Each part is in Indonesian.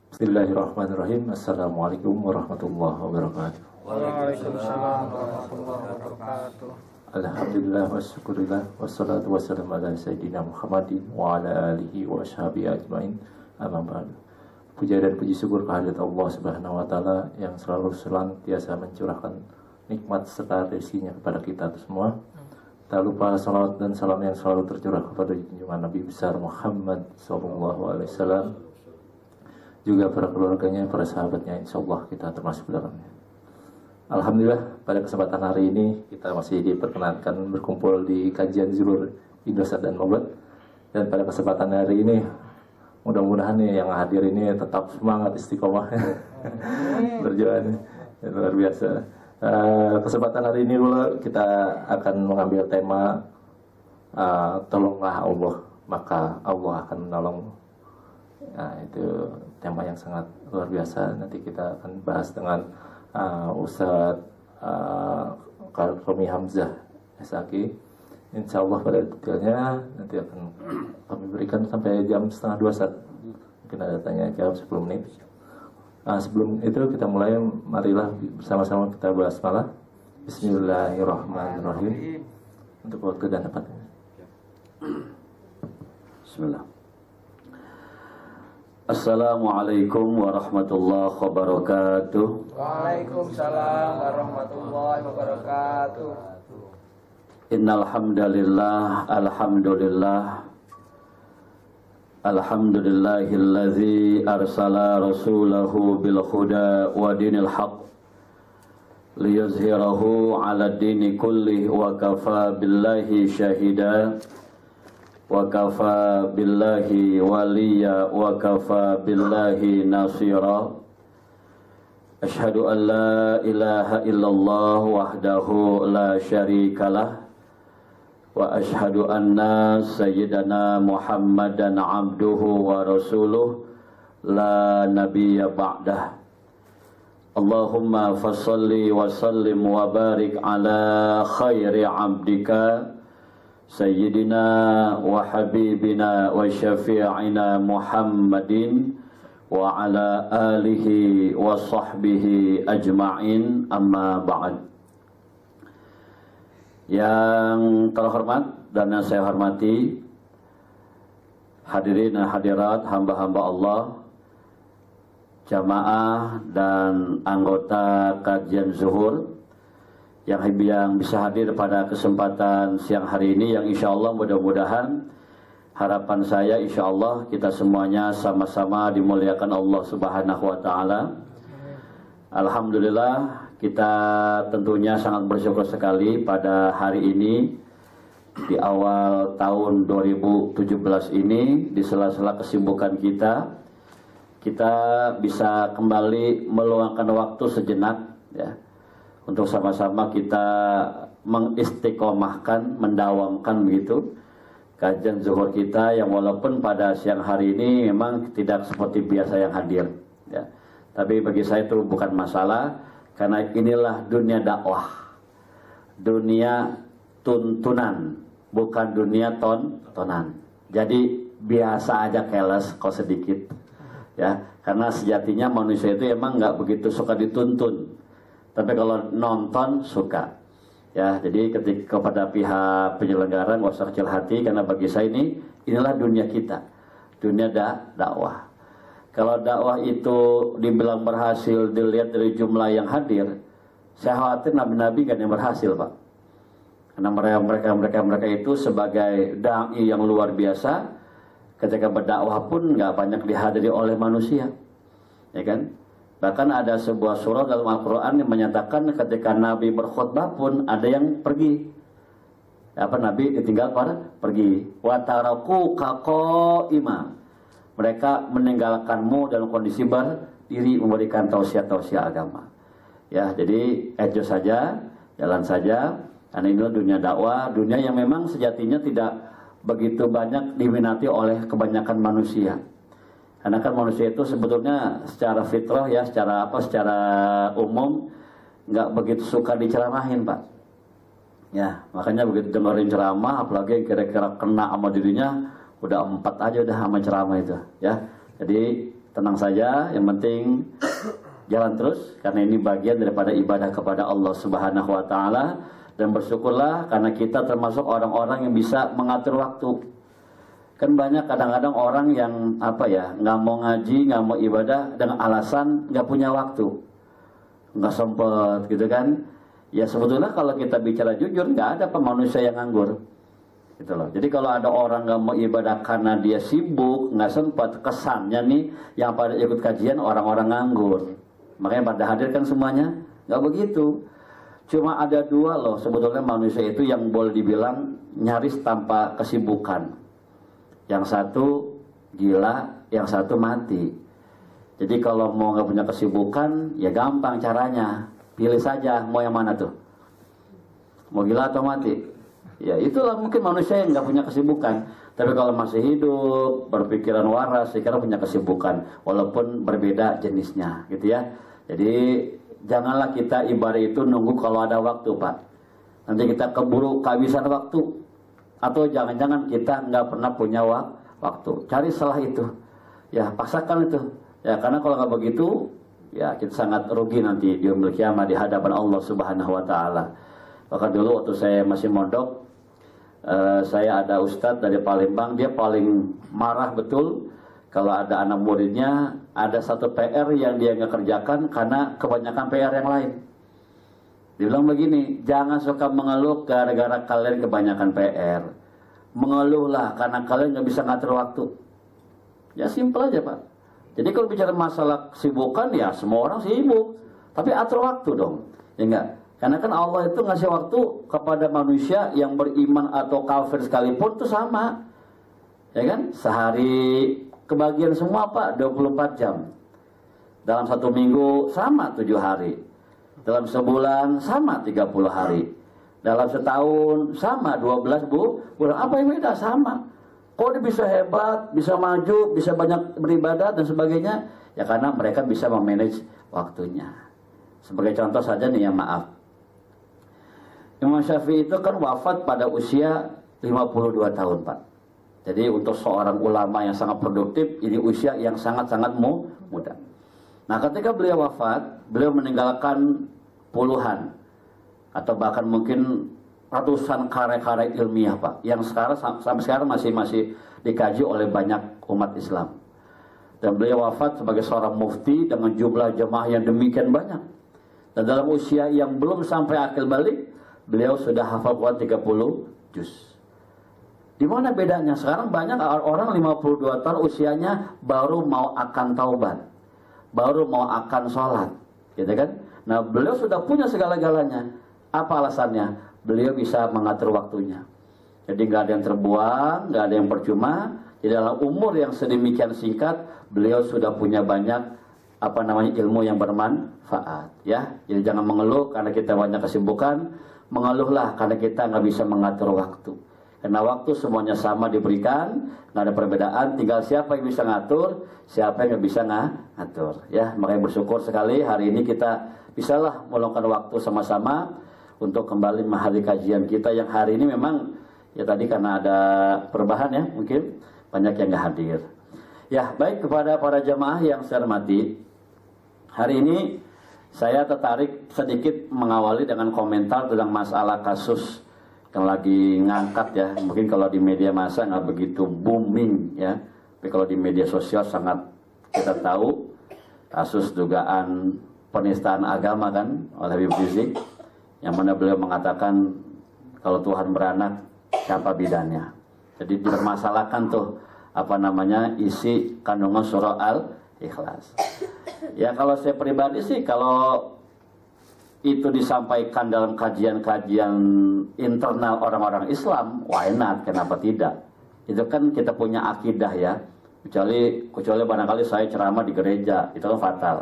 Bismillahirrahmanirrahim. Assalamualaikum warahmatullahi wabarakatuh. Waalaikumsalam warahmatullahi wabarakatuh. Alhamdulillah wa syukurillah wassalatu wassalamu ala sayyidina Muhammadin wa ala alihi wa ashabihi ajmain. Amma ba'du. Puja dan puji syukur kehadirat Allah Subhanahu wa taala yang selalu senantiasa mencurahkan nikmat serta rezekinya kepada kita semua. Tak lupa salawat dan salam yang selalu tercurah kepada junjungan Nabi besar Muhammad sallallahu alaihi wasallam, juga para keluarganya, para sahabatnya, insyaallah kita termasuk dalamnya. Alhamdulillah, pada kesempatan hari ini kita masih diperkenankan berkumpul di kajian Zuhur Indosat dan Mobat. Dan pada kesempatan hari ini mudah-mudahan nih yang hadir ini tetap semangat istiqomah berjalan luar biasa. Kesempatan hari ini dulu kita akan mengambil tema tolonglah Allah maka Allah akan menolongmu. Nah, itu tema yang sangat luar biasa. Nanti kita akan bahas dengan Ustadz Romi Hamzah SAG. Insya Allah pada detailnya nanti akan kami berikan sampai jam 11:30. Mungkin ada tanya jawab 10 menit. Sebelum itu kita mulai, marilah bersama-sama kita basmalah. Bismillahirrahmanirrahim. Untuk waktu dan tempatnya. Bismillah. Assalamualaikum warahmatullahi wabarakatuh. Waalaikumsalam warahmatullahi wabarakatuh. Innal hamdalillah, alhamdulillah. Alhamdulillahilladzi arsala rasulahu bil huda wa dinil haqq liyuzhirahu 'ala dini kullih wa kafa billahi syahida wa kafa billahi waliya wa kafa billahi nasira. Asyhadu an la ilaha illallah wahdahu la syarikalah wa asyhadu anna sayyidana Muhammadan abduhu wa rasuluh la nabiyya ba'dah. Allahumma fassalli wa sallim wa barik ala khairi abdika sayyidina wa habibina wa syafi'ina Muhammadin wa ala alihi wa sahbihi ajma'in, amma ba'd. Yang terhormat dan yang saya hormati hadirin dan hadirat hamba-hamba Allah, jamaah dan anggota kajian zuhur yang bisa hadir pada kesempatan siang hari ini, yang insya Allah mudah-mudahan harapan saya insya Allah kita semuanya sama-sama dimuliakan Allah Subhanahu wa Ta'ala. Alhamdulillah, kita tentunya sangat bersyukur sekali pada hari ini di awal tahun 2017 ini, di sela-sela kesibukan kita bisa kembali meluangkan waktu sejenak ya, untuk sama-sama kita mengistiqomahkan, mendawamkan begitu kajian zuhur kita, yang walaupun pada siang hari ini memang tidak seperti biasa yang hadir ya. Tapi bagi saya itu bukan masalah, karena inilah dunia dakwah, dunia tuntunan, bukan dunia tontonan. Jadi biasa aja, keles kok sedikit ya, karena sejatinya manusia itu emang nggak begitu suka dituntun, tapi kalau nonton suka ya. Jadi ketika kepada pihak penyelenggara nggak usah kecil hati, karena bagi saya inilah dunia kita, dunia dakwah. Kalau dakwah itu dibilang berhasil dilihat dari jumlah yang hadir, saya khawatir nabi-nabi kan yang berhasil, Pak. Karena mereka itu sebagai da'i yang luar biasa, ketika berdakwah pun nggak banyak dihadiri oleh manusia, ya kan? Bahkan ada sebuah surah dalam Al-Quran yang menyatakan ketika Nabi berkhutbah pun ada yang pergi. Nabi ditinggal pergi. Wa taraku qaqima. Mereka meninggalkanmu dalam kondisi berdiri memberikan tausiah-tausiah agama. Ya, jadi enjoy saja, jalan saja. Karena inilah dunia dakwah, dunia yang memang sejatinya tidak begitu banyak diminati oleh kebanyakan manusia. Karena kan manusia itu sebetulnya secara fitrah ya, secara umum nggak begitu suka diceramahin, Pak. Ya, makanya begitu dengerin ceramah, apalagi kira-kira kena sama dirinya, udah 4 aja udah sama ceramah itu ya. Jadi tenang saja, yang penting jalan terus karena ini bagian daripada ibadah kepada Allah Subhanahu wa taala, dan bersyukurlah karena kita termasuk orang-orang yang bisa mengatur waktu. Kan banyak kadang-kadang orang yang nggak mau ngaji, nggak mau ibadah dengan alasan nggak punya waktu, nggak sempet gitu kan. Ya sebetulnya kalau kita bicara jujur, nggak ada manusia yang nganggur gitu loh. Jadi kalau ada orang nggak mau ibadah karena dia sibuk, nggak sempat, kesannya nih yang pada ikut kajian orang-orang nganggur. Makanya pada hadir kan semuanya, nggak begitu. Cuma ada dua loh sebetulnya manusia itu yang boleh dibilang nyaris tanpa kesibukan. Yang satu gila, yang satu mati. Jadi kalau mau nggak punya kesibukan, ya gampang caranya. Pilih saja mau yang mana tuh. Mau gila atau mati. Ya itulah mungkin manusia yang nggak punya kesibukan. Tapi kalau masih hidup, berpikiran waras, saya kira punya kesibukan. Walaupun berbeda jenisnya gitu ya. Jadi janganlah kita ibadah itu nunggu kalau ada waktu, Pak. Nanti kita keburu kehabisan waktu. Atau jangan-jangan kita nggak pernah punya waktu. Cari salah itu. Ya paksakan itu. Ya karena kalau nggak begitu, ya kita sangat rugi nanti di yaumul kiamah di hadapan Allah Subhanahu wa taala. Bahkan dulu waktu saya masih mondok, saya ada ustadz dari Palembang, dia paling marah betul kalau ada anak muridnya ada satu PR yang dia nggak kerjakan karena kebanyakan PR yang lain. Dia bilang begini, jangan suka mengeluh gara-gara kalian kebanyakan PR. Mengeluhlah karena kalian nggak bisa ngatur waktu. Ya simpel aja Pak. Jadi kalau bicara masalah kesibukan ya semua orang sibuk, tapi atur waktu dong, ya enggak? Karena kan Allah itu ngasih waktu kepada manusia yang beriman atau kafir sekalipun itu sama. Ya kan? Sehari kebagian semua Pak 24 jam. Dalam satu minggu sama 7 hari. Dalam sebulan sama 30 hari. Dalam setahun sama 12 bulan. Apa yang beda? Sama. Kok dia bisa hebat, bisa maju, bisa banyak beribadah dan sebagainya? Ya karena mereka bisa memanage waktunya. Sebagai contoh saja nih ya, maaf. Imam Syafi'i itu kan wafat pada usia 52 tahun Pak. Jadi untuk seorang ulama yang sangat produktif, ini usia yang sangat-sangat muda. Nah ketika beliau wafat, beliau meninggalkan puluhan atau bahkan mungkin ratusan karya-karya ilmiah Pak, yang sekarang sampai sekarang masih dikaji oleh banyak umat Islam. Dan beliau wafat sebagai seorang mufti dengan jumlah jemaah yang demikian banyak. Dan dalam usia yang belum sampai akil balik, beliau sudah hafal Quran 30 juz. Di mana bedanya? Sekarang banyak orang 52 tahun usianya baru mau akan taubat, baru mau akan sholat, gitu kan? Nah beliau sudah punya segala-galanya. Apa alasannya? Beliau bisa mengatur waktunya. Jadi nggak ada yang terbuang, nggak ada yang percuma. Di dalam umur yang sedemikian singkat, beliau sudah punya banyak ilmu yang bermanfaat. Ya, jadi jangan mengeluh karena kita banyak kesibukan. Mengeluhlah karena kita nggak bisa mengatur waktu. Karena waktu semuanya sama diberikan, nggak ada perbedaan. Tinggal siapa yang bisa ngatur, siapa yang nggak bisa ngatur. Ya, makanya bersyukur sekali hari ini kita bisalah meluangkan waktu sama-sama untuk kembali menghadiri kajian kita yang hari ini memang ya tadi karena ada perubahan ya mungkin banyak yang nggak hadir. Ya baik, kepada para jamaah yang saya hormati, hari ini saya tertarik sedikit mengawali dengan komentar tentang masalah kasus yang lagi ngangkat ya. Mungkin kalau di media massa nggak begitu booming ya, tapi kalau di media sosial sangat kita tahu kasus dugaan penistaan agama kan oleh Habib Rizik, yang mana beliau mengatakan kalau Tuhan beranak siapa bidannya. Jadi dipermasalahkan tuh isi kandungan surah Al-Ikhlas. Ya kalau saya pribadi sih, kalau itu disampaikan dalam kajian-kajian internal orang-orang Islam, why not? Kenapa tidak? Itu kan kita punya akidah ya. Kecuali barangkali saya ceramah di gereja, itu kan fatal.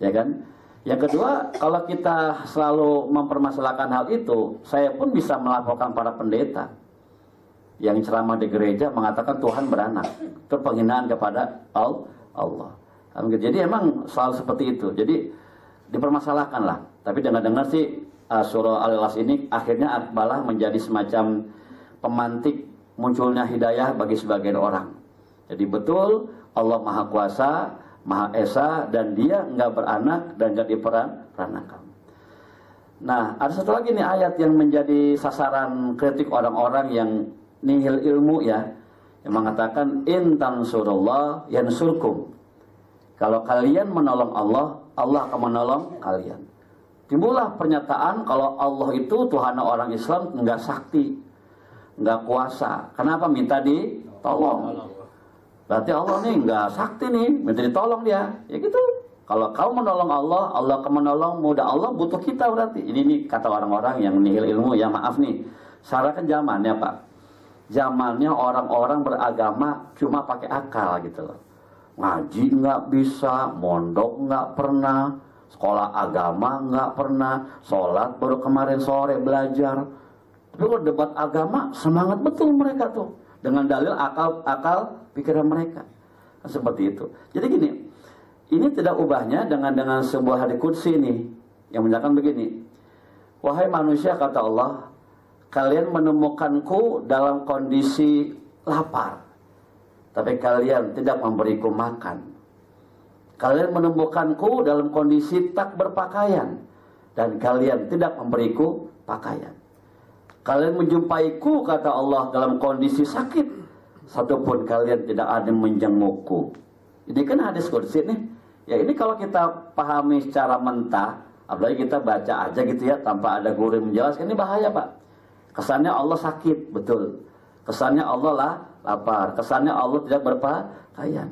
Ya kan? Yang kedua, kalau kita selalu mempermasalahkan hal itu, saya pun bisa melaporkan para pendeta yang ceramah di gereja mengatakan Tuhan beranak. Itu penghinaan kepada Allah. Jadi emang selalu seperti itu. Jadi dipermasalahkan lah. Tapi dengar-dengar sih surah Al-Ikhlas ini akhirnya malah menjadi semacam pemantik munculnya hidayah bagi sebagian orang. Jadi betul Allah Maha Kuasa, Maha Esa, dan dia nggak beranak dan nggak diperanakan. Nah, ada satu lagi nih ayat yang menjadi sasaran kritik orang-orang yang nihil ilmu ya, yang mengatakan in tansurullah yansurkum. Kalau kalian menolong Allah, Allah akan menolong kalian. Timbullah pernyataan kalau Allah itu Tuhan orang Islam nggak sakti, nggak kuasa. Kenapa minta ditolong? Berarti Allah nih nggak sakti nih, minta ditolong dia. Ya gitu. Kalau kau menolong Allah, Allah akan menolong. Mudah Allah butuh kita berarti. Ini nih kata orang-orang yang nihil ilmu ya, maaf nih. Sekarang kan zamannya Pak. Zamannya orang-orang beragama cuma pakai akal gitu loh. Ngaji nggak bisa, mondok nggak pernah, sekolah agama nggak pernah, sholat baru kemarin sore belajar. Tapi kalau debat agama semangat betul mereka tuh dengan dalil akal pikiran mereka. Nah, seperti itu. Jadi gini, ini tidak ubahnya dengan sebuah hadits qudsi ini yang menyatakan begini. Wahai manusia, kata Allah, kalian menemukanku dalam kondisi lapar, tapi kalian tidak memberiku makan. Kalian menemukanku dalam kondisi tak berpakaian, dan kalian tidak memberiku pakaian. Kalian menjumpaiku, kata Allah, dalam kondisi sakit, satupun kalian tidak ada yang menjengukku. Ini kan hadis qudsi nih. Ya ini kalau kita pahami secara mentah, apalagi kita baca aja gitu ya, tanpa ada guru yang menjelaskan, ini bahaya Pak. Kesannya Allah sakit, betul. Kesannya Allah lah lapar. Kesannya Allah tidak berpakaian.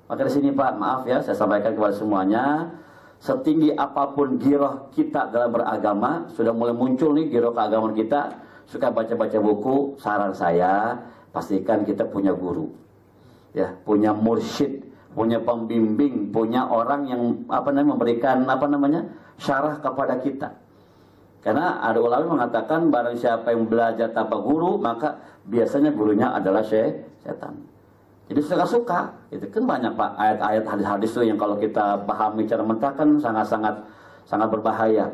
Maka di sini Pak, maaf ya, saya sampaikan kepada semuanya, setinggi apapun giroh kita dalam beragama, sudah mulai muncul nih giroh keagamaan kita, suka baca-baca buku, saran saya, pastikan kita punya guru. Ya, punya mursyid, punya pembimbing, punya orang yang memberikan syarah kepada kita. Karena ada ulama mengatakan barang siapa yang belajar tanpa guru, maka biasanya gurunya adalah setan. Jadi suka-suka, itu kan banyak Pak ayat-ayat hadis-hadis itu yang kalau kita pahami cara mentah kan sangat berbahaya.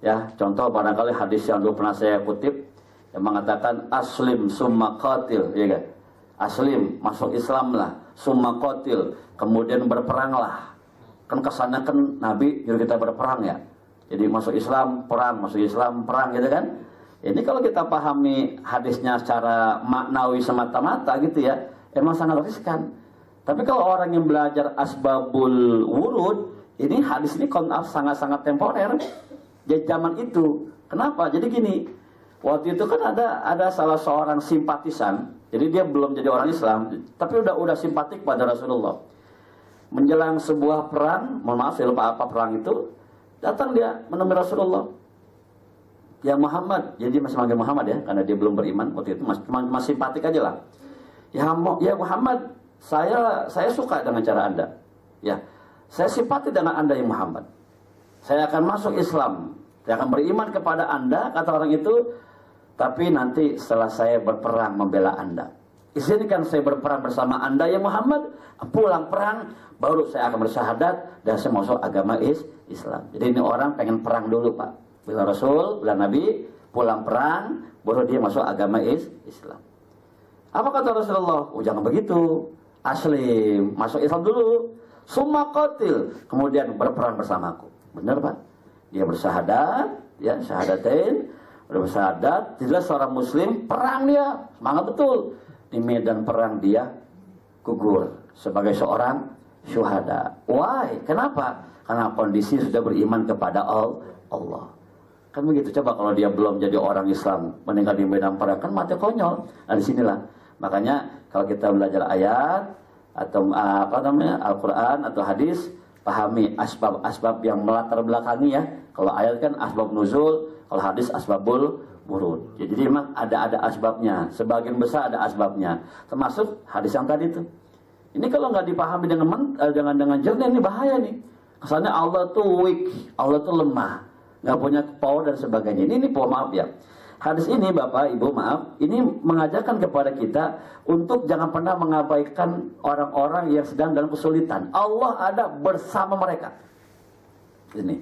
Ya, contoh barangkali hadis yang dulu pernah saya kutip yang mengatakan aslim summa qatil, ya kan? Aslim, masuk Islam lah, summa qatil, kemudian berperanglah. Kan kesannya kan Nabi nyuruh kita berperang ya. Jadi masuk Islam perang, masuk Islam perang gitu kan. Ini kalau kita pahami hadisnya secara maknawi semata-mata gitu ya, emang sangat riskan. Tapi kalau orang yang belajar asbabul wurud, ini hadis ini sangat-sangat temporer. Jadi zaman itu. Kenapa? Jadi gini, waktu itu kan ada salah seorang simpatisan. Jadi dia belum jadi orang Islam, tapi udah simpatik pada Rasulullah. Menjelang sebuah perang, mohon maaf saya lupa apa perang itu, datang dia menemui Rasulullah. Ya Muhammad, jadi dia masih manggil Muhammad ya, karena dia belum beriman waktu itu, masih simpatik aja lah. Ya Muhammad, saya suka dengan cara Anda. Ya, saya simpati dengan Anda ya Muhammad. Saya akan masuk Islam, saya akan beriman kepada Anda, kata orang itu. Tapi nanti setelah saya berperang membela Anda, izinkan saya berperang bersama Anda ya Muhammad. Pulang perang, baru saya akan bersyahadat dan saya masuk agama Islam. Jadi ini orang pengen perang dulu Pak. Bila Rasul, bila Nabi, pulang perang, baru dia masuk agama Islam. Apa kata Rasulullah? Oh jangan begitu. Aslim, masuk Islam dulu. Summa qatil, kemudian berperang bersamaku. Benar Pak? Dia bersyahadat, ya syahadatain, bersyahadat, jelas seorang muslim, perang dia, semangat betul. Di medan perang dia gugur sebagai seorang syuhada. Why? Kenapa? Karena kondisi sudah beriman kepada Allah. Kan begitu. Coba kalau dia belum jadi orang Islam, meninggal di medan perang, kan mati konyol. Nah disinilah. Makanya kalau kita belajar ayat atau Al-Quran atau hadis, pahami asbab-asbab yang melatar belakangi ya. Kalau ayat kan asbab nuzul, kalau hadis asbabul wurud. Jadi memang ada asbabnya. Sebagian besar ada asbabnya. Termasuk hadis yang tadi itu. Ini kalau nggak dipahami dengan jernih, ini bahaya nih. Kesannya Allah tuh weak, Allah tuh lemah, nggak punya power dan sebagainya. Ini maaf ya. Hadis ini Bapak Ibu maaf, ini mengajarkan kepada kita untuk jangan pernah mengabaikan orang-orang yang sedang dalam kesulitan. Allah ada bersama mereka. Ini,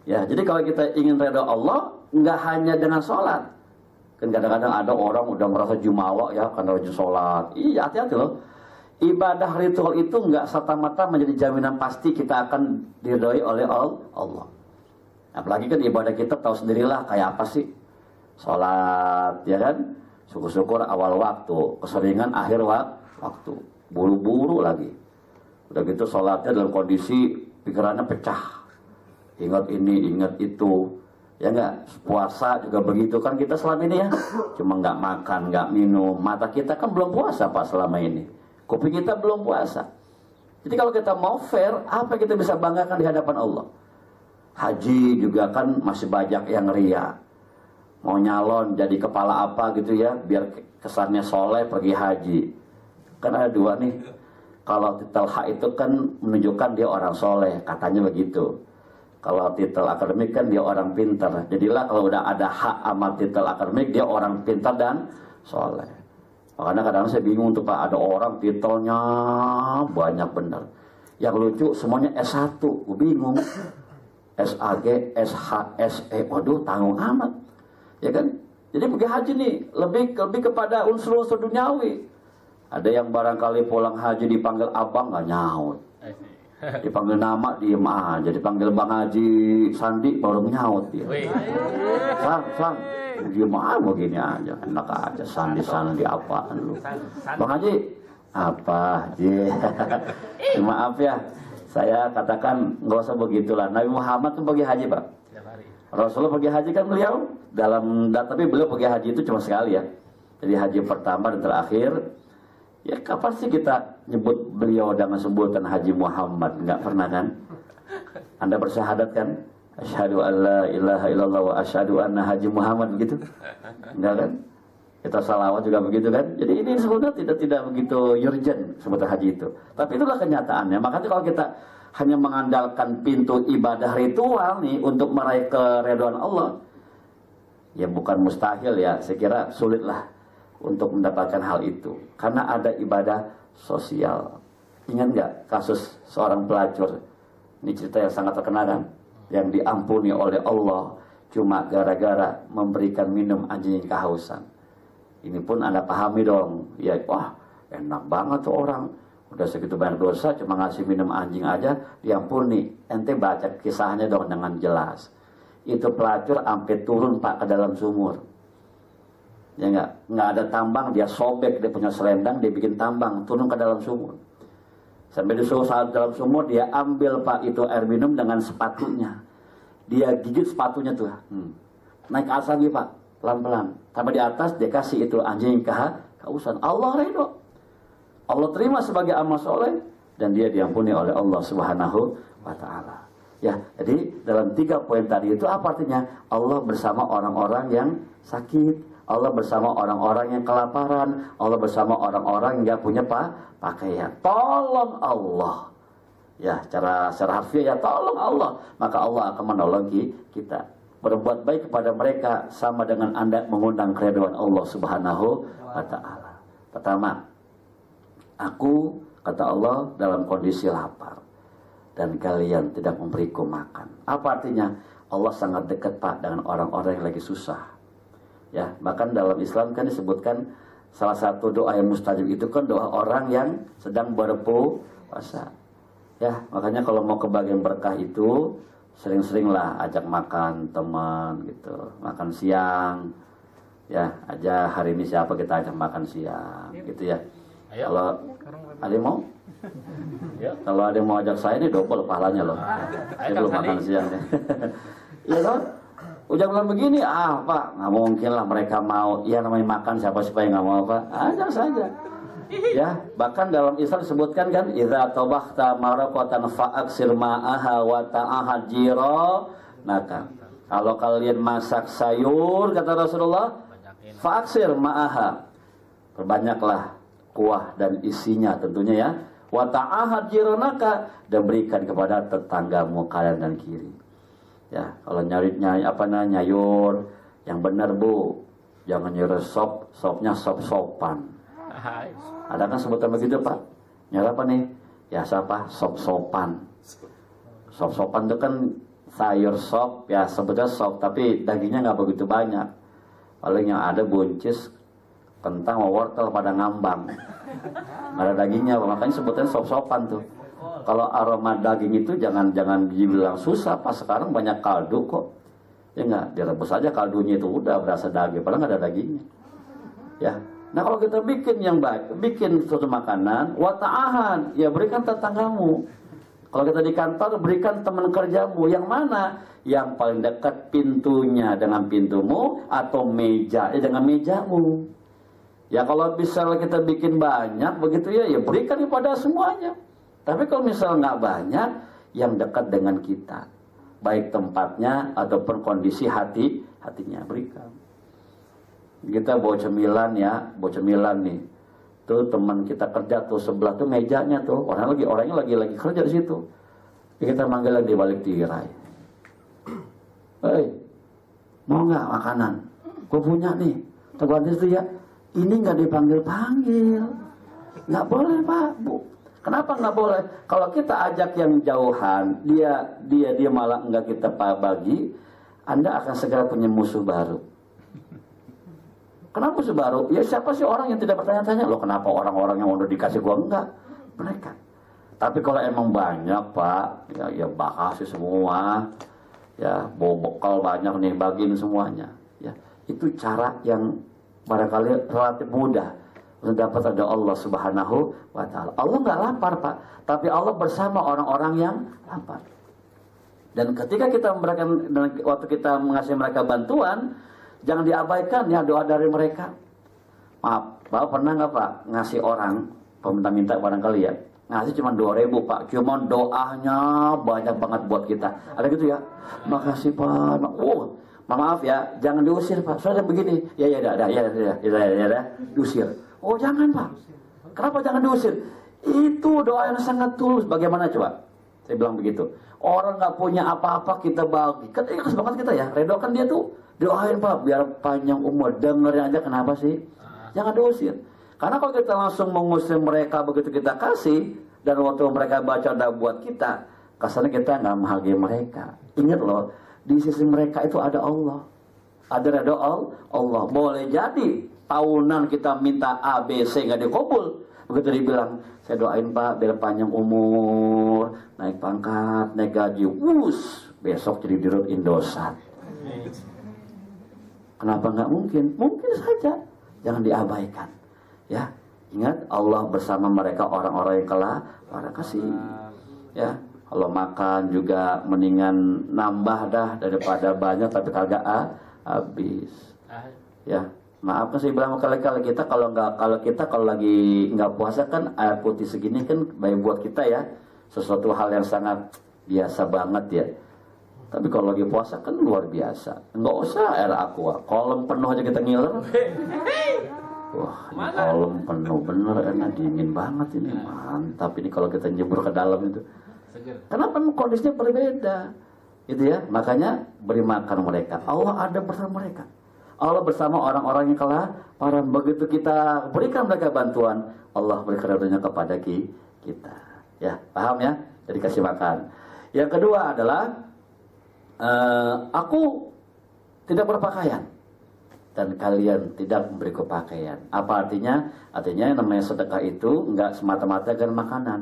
ya. Jadi kalau kita ingin redha Allah, nggak hanya dengan sholat. Kan kadang-kadang ada orang udah merasa jumawa ya karena rajin sholat. Iya hati-hati loh. ibadah ritual itu nggak serta-merta menjadi jaminan pasti kita akan diridhoi oleh Allah. Apalagi kan ibadah kita tahu sendirilah kayak apa sih. Sholat, ya kan? Syukur-syukur awal waktu, keseringan akhir waktu, buru-buru lagi. Udah gitu sholatnya dalam kondisi pikirannya pecah. Ingat ini, ingat itu. Ya enggak, puasa juga begitu kan kita selama ini ya. Cuma nggak makan, nggak minum. Mata kita kan belum puasa Pak selama ini. Kuping kita belum puasa. Jadi kalau kita mau fair, apa yang kita bisa banggakan di hadapan Allah? Haji juga kan masih banyak yang ria. Mau nyalon jadi kepala apa gitu ya, biar kesannya soleh pergi haji. Kan ada dua nih. Kalau titel H itu kan menunjukkan dia orang soleh, katanya begitu. Kalau titel akademik kan dia orang pintar. Jadilah kalau udah ada hak sama titel akademik, dia orang pintar dan soleh. Makanya kadang-kadang saya bingung tuh Pak, ada orang titelnya banyak bener. Yang lucu semuanya S1, gue bingung. SAG, SH, SE, waduh tanggung amat. Ya kan? Jadi pergi haji nih lebih kepada unsur-unsur duniawi. Ada yang barangkali pulang haji dipanggil abang nggak nyaut. Dipanggil nama diem aja, dipanggil Bang Haji Sandi baru nyaut dia. Sang, diem aja begini aja, enak aja Sandi apaan lu? Bang Haji, apa? Maaf ya, saya katakan nggak usah begitulah. Nabi Muhammad tuh pergi haji Pak. Rasulullah pergi haji kan beliau tapi beliau pergi haji itu cuma sekali ya. Jadi haji pertama dan terakhir. Ya kapan sih kita nyebut beliau dengan sebutan Haji Muhammad? Enggak pernah kan? Anda bersyahadat kan? Asyhadu alla ilaha illallah wa asyhadu anna Haji Muhammad begitu? Enggak kan? Kita salawat juga begitu kan? Jadi ini sebenarnya tidak begitu urgent sebutan haji itu. Tapi itulah kenyataannya. Makanya kalau kita hanya mengandalkan pintu ibadah ritual nih untuk meraih keridhaan Allah, ya bukan mustahil ya. Saya kira sulitlah untuk mendapatkan hal itu. Karena ada ibadah sosial. Ingat nggak kasus seorang pelacur? Ini cerita yang sangat terkenal kan? Yang diampuni oleh Allah cuma gara-gara memberikan minum anjing kehausan. Ini pun Anda pahami dong. Ya, wah enak banget tuh orang. Udah segitu banyak dosa cuma ngasih minum anjing aja diampuni. Ente baca kisahnya dong dengan jelas. Itu pelacur sampai turun Pak ke dalam sumur. Ya nggak ada tambang, dia sobek, dia punya selendang, dia bikin tambang, turun ke dalam sumur. Sampai disuruh saat dalam sumur, dia ambil Pak itu air minum dengan sepatunya. Dia gigit sepatunya tuh. Naik ke atas lagi Pak, pelan-pelan. Sampai di atas dia kasih itu anjing kehausan. Allah ridho. Allah terima sebagai amal soleh dan dia diampuni oleh Allah Subhanahu wa Ta'ala. Ya, jadi dalam 3 poin tadi itu apa artinya? Allah bersama orang-orang yang sakit. Allah bersama orang-orang yang kelaparan. Allah bersama orang-orang yang gak punya pakaian. Tolong Allah. Ya, secara harfiah ya tolong Allah. Maka Allah akan menolong kita. Berbuat baik kepada mereka sama dengan Anda mengundang keridhaan Allah Subhanahu wa Ta'ala. Pertama, aku kata Allah dalam kondisi lapar dan kalian tidak memberiku makan. Apa artinya? Allah sangat dekat Pak dengan orang-orang yang lagi susah. Ya, bahkan dalam Islam kan disebutkan salah satu doa yang mustajab itu kan doa orang yang sedang berpuasa. Ya, makanya kalau mau kebagian berkah itu sering-seringlah ajak makan teman gitu, makan siang. Ya, aja hari ini siapa kita ajak makan siang gitu ya. Kalau ada yang mau? Ya, kalau ada yang mau ajak saya ini double pahalanya loh. Saya belum makan siang deh. Iya kan? Udah bilang begini, Pak, nggak mungkin lah mereka mau. Ya namanya makan, siapa supaya nggak mau Pak? Ajak saja. Ya, bahkan dalam Islam disebutkan kan, idza tabahta maraqatan fa'aksir ma'aha wa ta'ahad jiranaka. Kalau kalian masak sayur, kata Rasulullah, fa'aksir ma'aha. Perbanyaklah kuah dan isinya tentunya ya. Wa ta'ahad jiranaka, dan berikan kepada tetanggamu kanan dan kiri. Ya, kalau nyayur yang benar Bu, jangan nyuruh sopnya sop-sopan. Ada kan sebutan begitu Pak? Nyuruh apa nih? Ya siapa? Sop-sopan. Sop-sopan itu kan sayur sop, ya sebetulnya sop, tapi dagingnya nggak begitu banyak. Paling yang ada buncis, kentang, wortel pada ngambang. Nggak ada dagingnya, makanya sebutannya sop-sopan tuh. Kalau aroma daging itu jangan dibilang susah, pas sekarang banyak kaldu kok. Ya enggak, direbus aja kaldunya itu udah berasa daging, padahal nggak ada dagingnya. Ya. Nah kalau kita bikin yang baik, bikin suatu makanan, wata'ahan, ya berikan tetanggamu. Kalau kita di kantor, berikan teman kerjamu. Yang mana? Yang paling dekat pintunya dengan pintumu, atau meja dengan mejamu. Ya kalau bisa kita bikin banyak begitu ya, ya berikan kepada semuanya. Tapi kalau misal nggak banyak, yang dekat dengan kita, baik tempatnya ataupun kondisi hatinya, berikan. Kita bawa cemilan ya, bawa cemilan nih. Tuh teman kita kerja tuh sebelah tuh mejanya tuh, orangnya lagi kerja di situ. Kita manggil di balik tirai. Hei, mau nggak makanan? Gue punya nih. Teguhan itu ya. Ini nggak dipanggil-panggil. Nggak boleh Pak, Bu. Kenapa nggak boleh? Kalau kita ajak yang jauhan, dia malah nggak kita bagi, Anda akan segera punya musuh baru. Kenapa musuh baru? Ya siapa sih orang yang tidak bertanya-tanya? Loh kenapa orang-orang yang udah dikasih gua enggak? Mereka. Tapi kalau emang banyak Pak, ya bakasi semua. Ya, bawa bekal banyak nih, bagiin semuanya. Ya, itu cara yang barangkali relatif mudah untuk dapat ada Allah Subhanahu wa Ta'ala. Allah nggak lapar Pak, tapi Allah bersama orang-orang yang lapar. Dan ketika kita memberikan, waktu kita mengasih mereka bantuan, jangan diabaikan ya doa dari mereka. Maaf, Bapak pernah nggak Pak ngasih orang peminta-minta barangkali ya, ngasih cuma 2.000 Pak, cuma doanya banyak banget buat kita. Ada gitu ya? Makasih Pak. Oh, maaf ya, jangan diusir Pak. Soalnya begini, ya, diusir. Oh jangan Pak. Kenapa jangan diusir? Itu doa yang sangat tulus. Bagaimana coba? Saya bilang begitu. Orang nggak punya apa-apa kita bagi. Kan ikhlas banget kita ya. Redokan dia tuh. Doain Pak biar panjang umur. Dengerin aja kenapa sih? Jangan diusir. Karena kalau kita langsung mengusir mereka begitu kita kasih, dan waktu mereka baca doa buat kita, kesannya kita nggak menghargai mereka. Ingat loh, di sisi mereka itu ada Allah. Ada redha Allah. Boleh jadi tahunan kita minta A, B, C nggak dikabul. Begitu dibilang, saya doain Pak biar panjang umur, naik pangkat, naik gaji, besok jadi dirut Indosat. Kenapa nggak mungkin? Mungkin saja. Jangan diabaikan. Ya, ingat Allah bersama mereka orang-orang yang telah kasih. Ya, kalau makan juga mendingan nambah dah daripada banyak tapi kagak habis. Ya, maaf kan saya bilang kali-kali kita kalau lagi nggak puasa kan air putih segini kan baik buat kita ya, sesuatu hal yang sangat biasa banget ya. Tapi kalau lagi puasa kan luar biasa. Nggak usah air aqua, kolam penuh aja kita ngiler. Wah, ini kolam penuh bener, enak dingin banget ini, mantap ini kalau kita nyebur ke dalam itu. Kenapa kondisinya berbeda, gitu ya? Makanya beri makan mereka. Allah ada bersama mereka. Allah bersama orang-orang yang kalah para. Begitu kita berikan mereka bantuan, Allah berikan ridhonya kepada kita. Ya, paham ya? Jadi kasih makan. Yang kedua adalah aku tidak berpakaian dan kalian tidak memberiku pakaian. Apa artinya? Artinya yang namanya sedekah itu enggak semata-mata dengan makanan.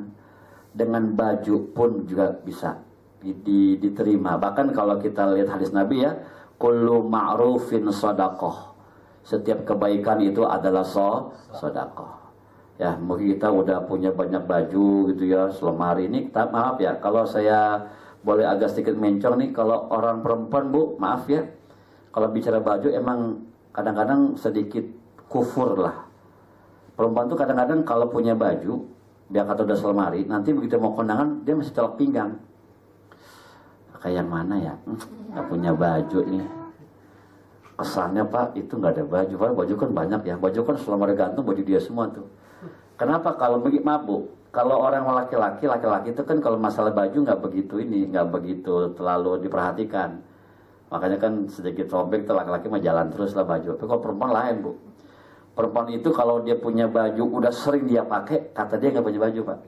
Dengan baju pun juga bisa diterima. Bahkan kalau kita lihat hadis Nabi ya, kullu ma'rufin shadaqah. Setiap kebaikan itu adalah sedekah. Ya, mungkin kita udah punya banyak baju gitu ya, selemari ini. Maaf ya, kalau saya boleh agak sedikit mencong nih, kalau orang perempuan Bu, maaf ya, kalau bicara baju emang kadang-kadang sedikit kufur lah. Perempuan tuh kadang-kadang kalau punya baju, dia kata udah selemari, nanti begitu mau kondangan dia masih celok pinggang. Kayak yang mana ya? Nggak punya baju ini. Kesannya Pak, itu nggak ada baju. Pak, baju kan banyak ya. Baju kan selemari gantung baju dia semua tuh. Kenapa? Kalau begitu, maaf Bu, kalau orang laki-laki itu kan kalau masalah baju nggak begitu nggak begitu terlalu diperhatikan. Makanya kan sedikit sobek tuh laki-laki mah jalan terus lah baju. Tapi kalau perempuan lain Bu. Perempuan itu kalau dia punya baju udah sering dia pakai, kata dia nggak punya baju Pak.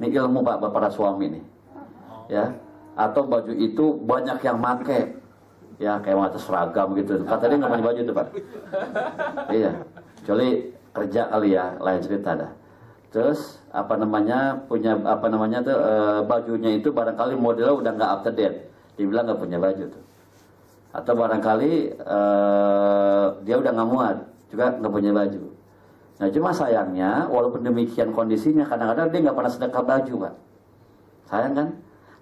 Ini ilmu Pak para suami nih. Ya. Atau baju itu banyak yang make. Ya kayak mata seragam gitu. Kata dia nggak punya baju tuh Pak. Iya. Kecuali kerja kali ya, lain cerita dah. Terus apa namanya punya apa namanya tuh bajunya itu barangkali modelnya udah nggak up to date, dibilang nggak punya baju tuh. Atau barangkali dia udah nggak muat, juga nggak punya baju. Nah cuma sayangnya walaupun demikian kondisinya kadang-kadang dia nggak pernah sedekah baju, Pak. Sayang kan?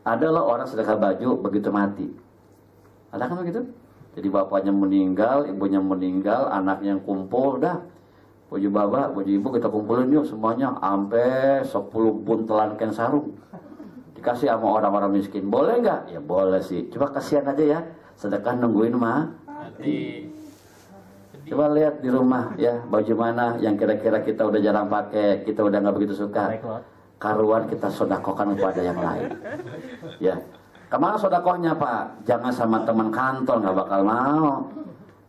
Ada loh orang sedekah baju begitu mati. Ada kan begitu? Jadi bapaknya meninggal, ibunya meninggal, anaknya yang kumpul, dah baju bapak, baju ibu kita kumpulin yuk semuanya, sampai 10 buntelan kain sarung dikasih sama orang-orang miskin. Boleh nggak? Ya boleh sih. Coba kasihan aja ya, sedekah nungguin mati. Coba lihat di rumah ya, baju mana yang kira-kira kita udah jarang pakai, kita udah nggak begitu suka. Karuan kita sodakokan kepada yang lain. Ya, kemana sodakohnya Pak? Jangan sama teman kantor, nggak bakal mau.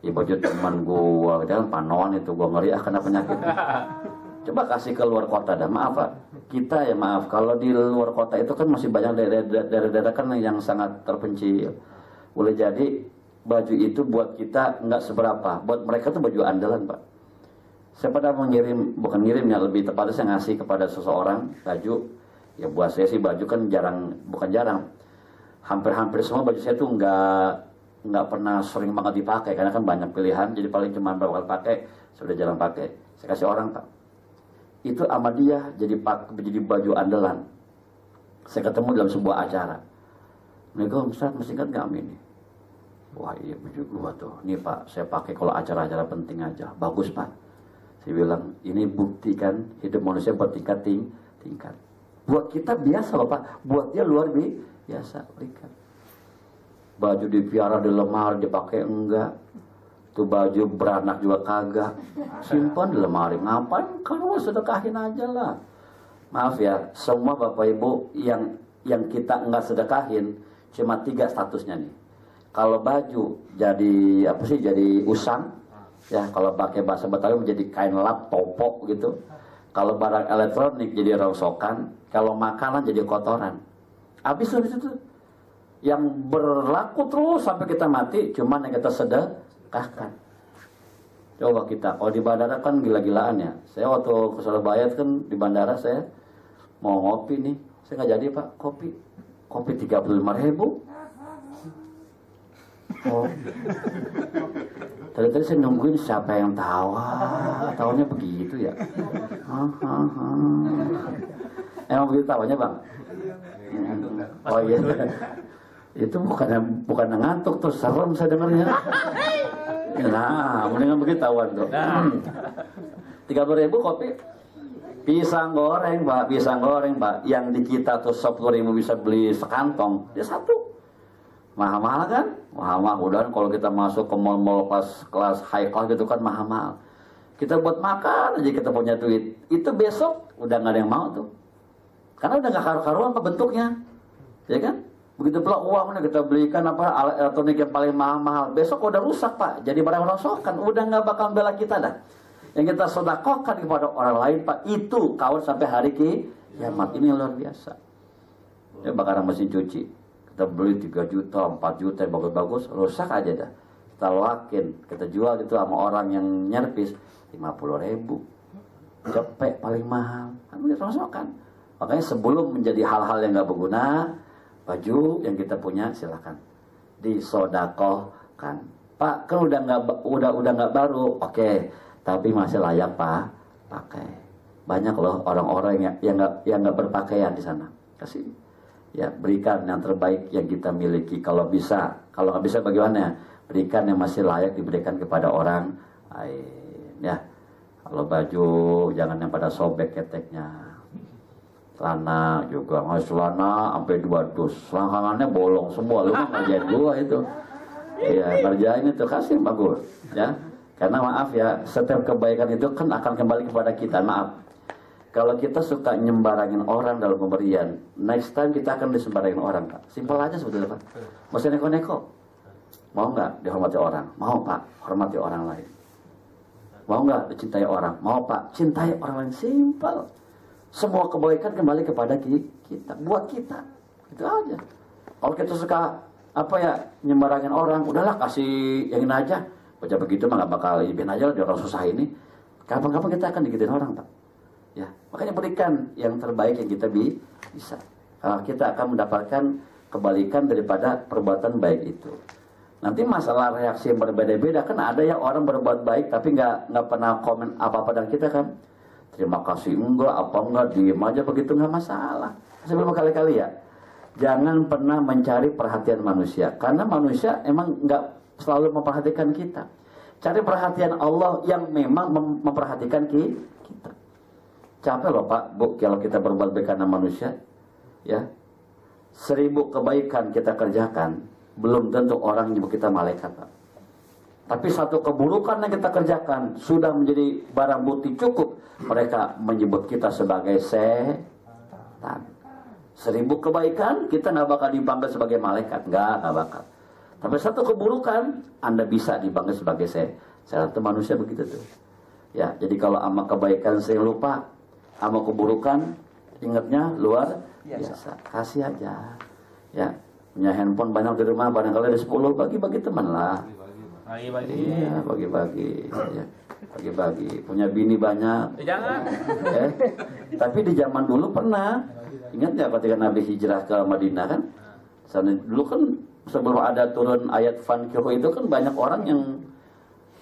Ya baju teman gua, jangan panoan itu gua ngeri kena penyakit. Coba kasih ke luar kota dah, maaf Pak. Kita ya maaf, kalau di luar kota itu kan masih banyak daerah-daerah kan yang sangat terpencil. Boleh jadi baju itu buat kita nggak seberapa, buat mereka tuh baju andalan Pak. Saya pernah mengirim, bukan ngirimnya, lebih tepatnya saya ngasih kepada seseorang baju. Ya buat saya sih baju kan jarang, bukan jarang. Hampir-hampir semua baju saya tuh nggak pernah sering banget dipakai karena kan banyak pilihan, jadi paling cuma berapa kali pakai, sudah jarang pakai. Saya kasih orang Pak. Itu sama dia jadi baju andalan. Saya ketemu dalam sebuah acara. Assalamualaikum Ustaz, masih ingat nggak ini? Wah iya baju gua tuh. Nih Pak, saya pakai kalau acara-acara penting aja. Bagus Pak. Saya bilang, ini bukti kan hidup manusia bertingkat-tingkat. Buat kita biasa loh Pak, buat dia luar biasa. Lihat. Baju dipiara di lemari, dipakai enggak. Tuh baju beranak juga kagak. Simpan di lemari, ngapain? Kalau sedekahin aja lah. Maaf ya, semua Bapak Ibu yang kita enggak sedekahin, cuma 3 statusnya nih. Kalau baju jadi apa sih? Jadi usang. Ya, kalau pakai bahasa Betawi menjadi kain lap, topo gitu. Kalau barang elektronik jadi rongsokan, kalau makanan jadi kotoran. Habis itu. Yang berlaku terus sampai kita mati, cuman yang kita sedekahkan. Coba kita, kalau di bandara kan gila-gilaan ya. Saya waktu ke Surabaya kan di bandara saya mau ngopi nih. Saya nggak jadi Pak, kopi 35.000. Oh. Tadi saya nungguin siapa yang tawa, tawanya begitu ya. Emang begitu tawanya Bang? Oh iya. Itu bukan ngantuk tuh, serem saya dengarnya. Nah, mendingan begitu tawan tuh. 30.000 kopi. Pisang goreng Pak, yang di kita tuh 10.000 bisa beli sekantong, dia satu. Mahal-mahal kan? Mahal-mahal. Udah kalau kita masuk ke mall-mall kelas high class gitu kan mahal-mahal. Kita buat makan aja kita punya duit. Itu besok udah nggak ada yang mau tuh. Karena udah nggak karu-karuan apa bentuknya. Ya kan? Begitu pula uangnya kita belikan apa alat elektronik yang paling mahal-mahal. Besok udah rusak Pak. Jadi barang rongsokan. Udah nggak bakal bela kita dah. Yang kita sedekahkan kepada orang lain Pak. Itu kawan sampai hari kiamat. Ini luar biasa. Ya bakaran mesin cuci. Kita beli 3 juta, 4 juta yang bagus-bagus, rusak aja dah. Kita loakin, kita jual gitu sama orang yang nyervis 50.000. Cepet paling mahal, kan rongsokan. Makanya sebelum menjadi hal-hal yang nggak berguna, baju yang kita punya silakan disodakohkan. Pak, kan udah nggak baru, oke, tapi masih layak Pak pakai. Banyak loh orang-orang yang nggak berpakaian di sana. Kasih. Ya, berikan yang terbaik yang kita miliki. Kalau bisa, kalau nggak bisa bagaimana? Berikan yang masih layak diberikan kepada orang lain. Ya, kalau baju jangan yang pada sobek keteknya. Celana juga, celana sampai 2 dus. Selangkangannya bolong semua. Lu ngerjain gua itu. Ya, ngerjain itu kasih bagus. Ya, karena maaf ya, setiap kebaikan itu kan akan kembali kepada kita. Maaf. Kalau kita suka nyembarangin orang dalam pemberian, next time kita akan disembarangin orang Pak. Simpel aja sebetulnya Pak. Masih neko-neko. Mau nggak dihormati orang? Mau Pak, hormati orang lain. Mau nggak dicintai orang? Mau Pak, cintai orang lain. Simpel. Semua kebaikan kembali kepada kita, buat kita. Itu aja. Kalau kita suka apa ya nyembarangin orang, udahlah kasih yang ini aja. Baca begitu mah nggak bakal ibin aja lah di orang susah ini. Kapan-kapan kita akan digituin orang Pak. Ya, makanya berikan yang terbaik yang kita bisa. Kita akan mendapatkan kebalikan daripada perbuatan baik itu. Nanti masalah reaksi yang berbeda-beda, kan ada yang orang berbuat baik tapi nggak pernah komen apa-apa dan kita kan terima kasih enggak, diem aja begitu, nggak masalah. Sebelum kali-kali ya, jangan pernah mencari perhatian manusia, karena manusia emang nggak selalu memperhatikan kita. Cari perhatian Allah yang memang memperhatikan kita. Capek loh Pak, Bu, kalau kita berbuat baik karena manusia, ya 1000 kebaikan kita kerjakan, belum tentu orang nyebut kita malaikat, Pak. Tapi satu keburukan yang kita kerjakan sudah menjadi barang bukti cukup mereka menyebut kita sebagai setan. 1000 kebaikan kita nggak bakal dipanggil sebagai malaikat, nggak bakal. Tapi satu keburukan Anda bisa dipanggil sebagai setan. Itu manusia begitu tuh. Ya, jadi kalau ama kebaikan saya lupa, ama keburukan ingatnya luar biasa. Kasih aja. Ya, punya handphone banyak di rumah, barangkali ada 10, bagi-bagi teman lah. Iya, bagi-bagi. Ya, bagi-bagi. Punya bini banyak. Jangan. Tapi di zaman dulu pernah. Ingat ya ketika Nabi hijrah ke Madinah kan? Dulu kan sebelum ada turun ayat fankihu itu kan banyak orang yang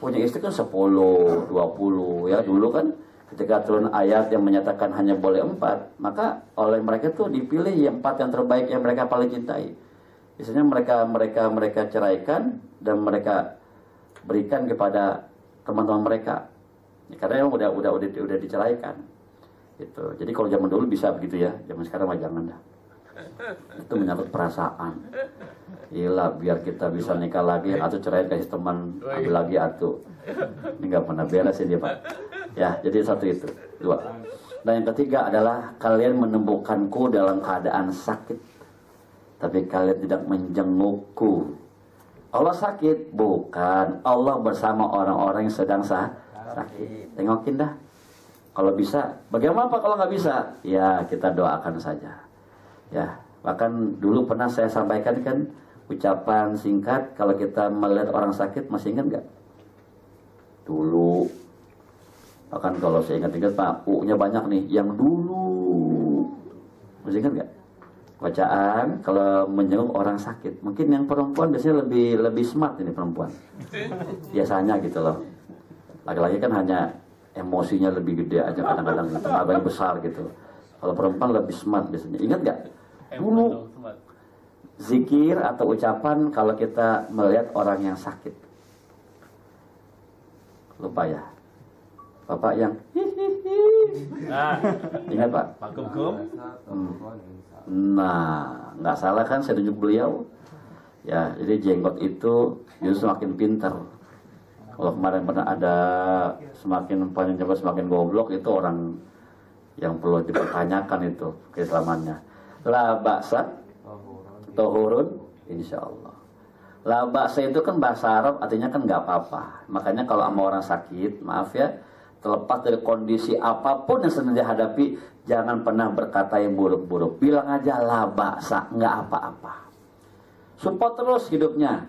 punya istri kan 10, 20 ya dulu kan. Ketika turun ayat yang menyatakan hanya boleh 4, maka oleh mereka tuh dipilih yang 4 yang terbaik yang mereka paling cintai. Biasanya mereka ceraikan dan mereka berikan kepada teman-teman mereka. Ya, karena yang udah diceraikan. Gitu. Jadi kalau zaman dulu bisa begitu ya, zaman sekarang mah jangan dah. Itu menyangkut perasaan. Gila, biar kita bisa nikah lagi atau cerai kasih teman, ambil lagi atuh. Ini nggak pernah beres ini Pak. Ya, jadi satu itu, 2. Dan yang ketiga adalah kalian menemukanku dalam keadaan sakit, tapi kalian tidak menjengukku. Allah sakit? Bukan. Allah bersama orang-orang yang sedang sakit. Tengokin dah. Kalau bisa, bagaimana Pak kalau nggak bisa? Ya, kita doakan saja. Ya, bahkan dulu pernah saya sampaikan kan ucapan singkat kalau kita melihat orang sakit, masih ingat nggak? Dulu. Bahkan kalau saya ingat-ingat Pak, U-nya banyak nih, yang dulu. Masih ingat nggak? Bacaan kalau menjenguk orang sakit. Mungkin yang perempuan biasanya lebih smart ini perempuan. Biasanya gitu loh. Laki-laki kan hanya emosinya lebih gede aja kadang-kadang, tenaganya besar gitu. Kalau perempuan lebih smart biasanya. Ingat nggak? Dulu zikir atau ucapan kalau kita melihat orang yang sakit. Lupa ya? Bapak yang ingat Pak? Nah, nggak salah kan saya tunjuk beliau. Ya, jadi jenggot itu justru semakin pintar. Kalau kemarin pernah ada semakin panjang jenggot semakin goblok, itu orang yang perlu dipertanyakan itu keislamannya. La ba'sa tohurun insyaallah. La ba'sa itu kan bahasa Arab artinya kan nggak apa-apa. Makanya kalau sama orang sakit, maaf ya, terlepas dari kondisi apapun yang sedang dihadapi, jangan pernah berkata yang buruk-buruk. Bilang aja la ba'sa, nggak apa-apa. Support terus hidupnya.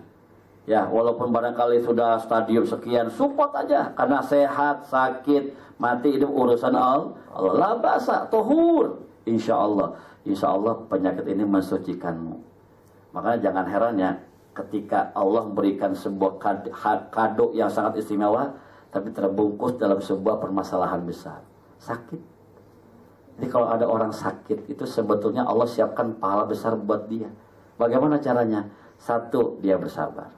Ya, walaupun barangkali sudah stadium sekian, support aja. Karena sehat, sakit, mati, hidup urusan Allah. La ba'sa tohur. Insya Allah penyakit ini mensucikanmu. Makanya jangan heran ya, ketika Allah memberikan sebuah kado yang sangat istimewa, tapi terbungkus dalam sebuah permasalahan besar. Sakit. Jadi kalau ada orang sakit, itu sebetulnya Allah siapkan pahala besar buat dia. Bagaimana caranya? 1, dia bersabar.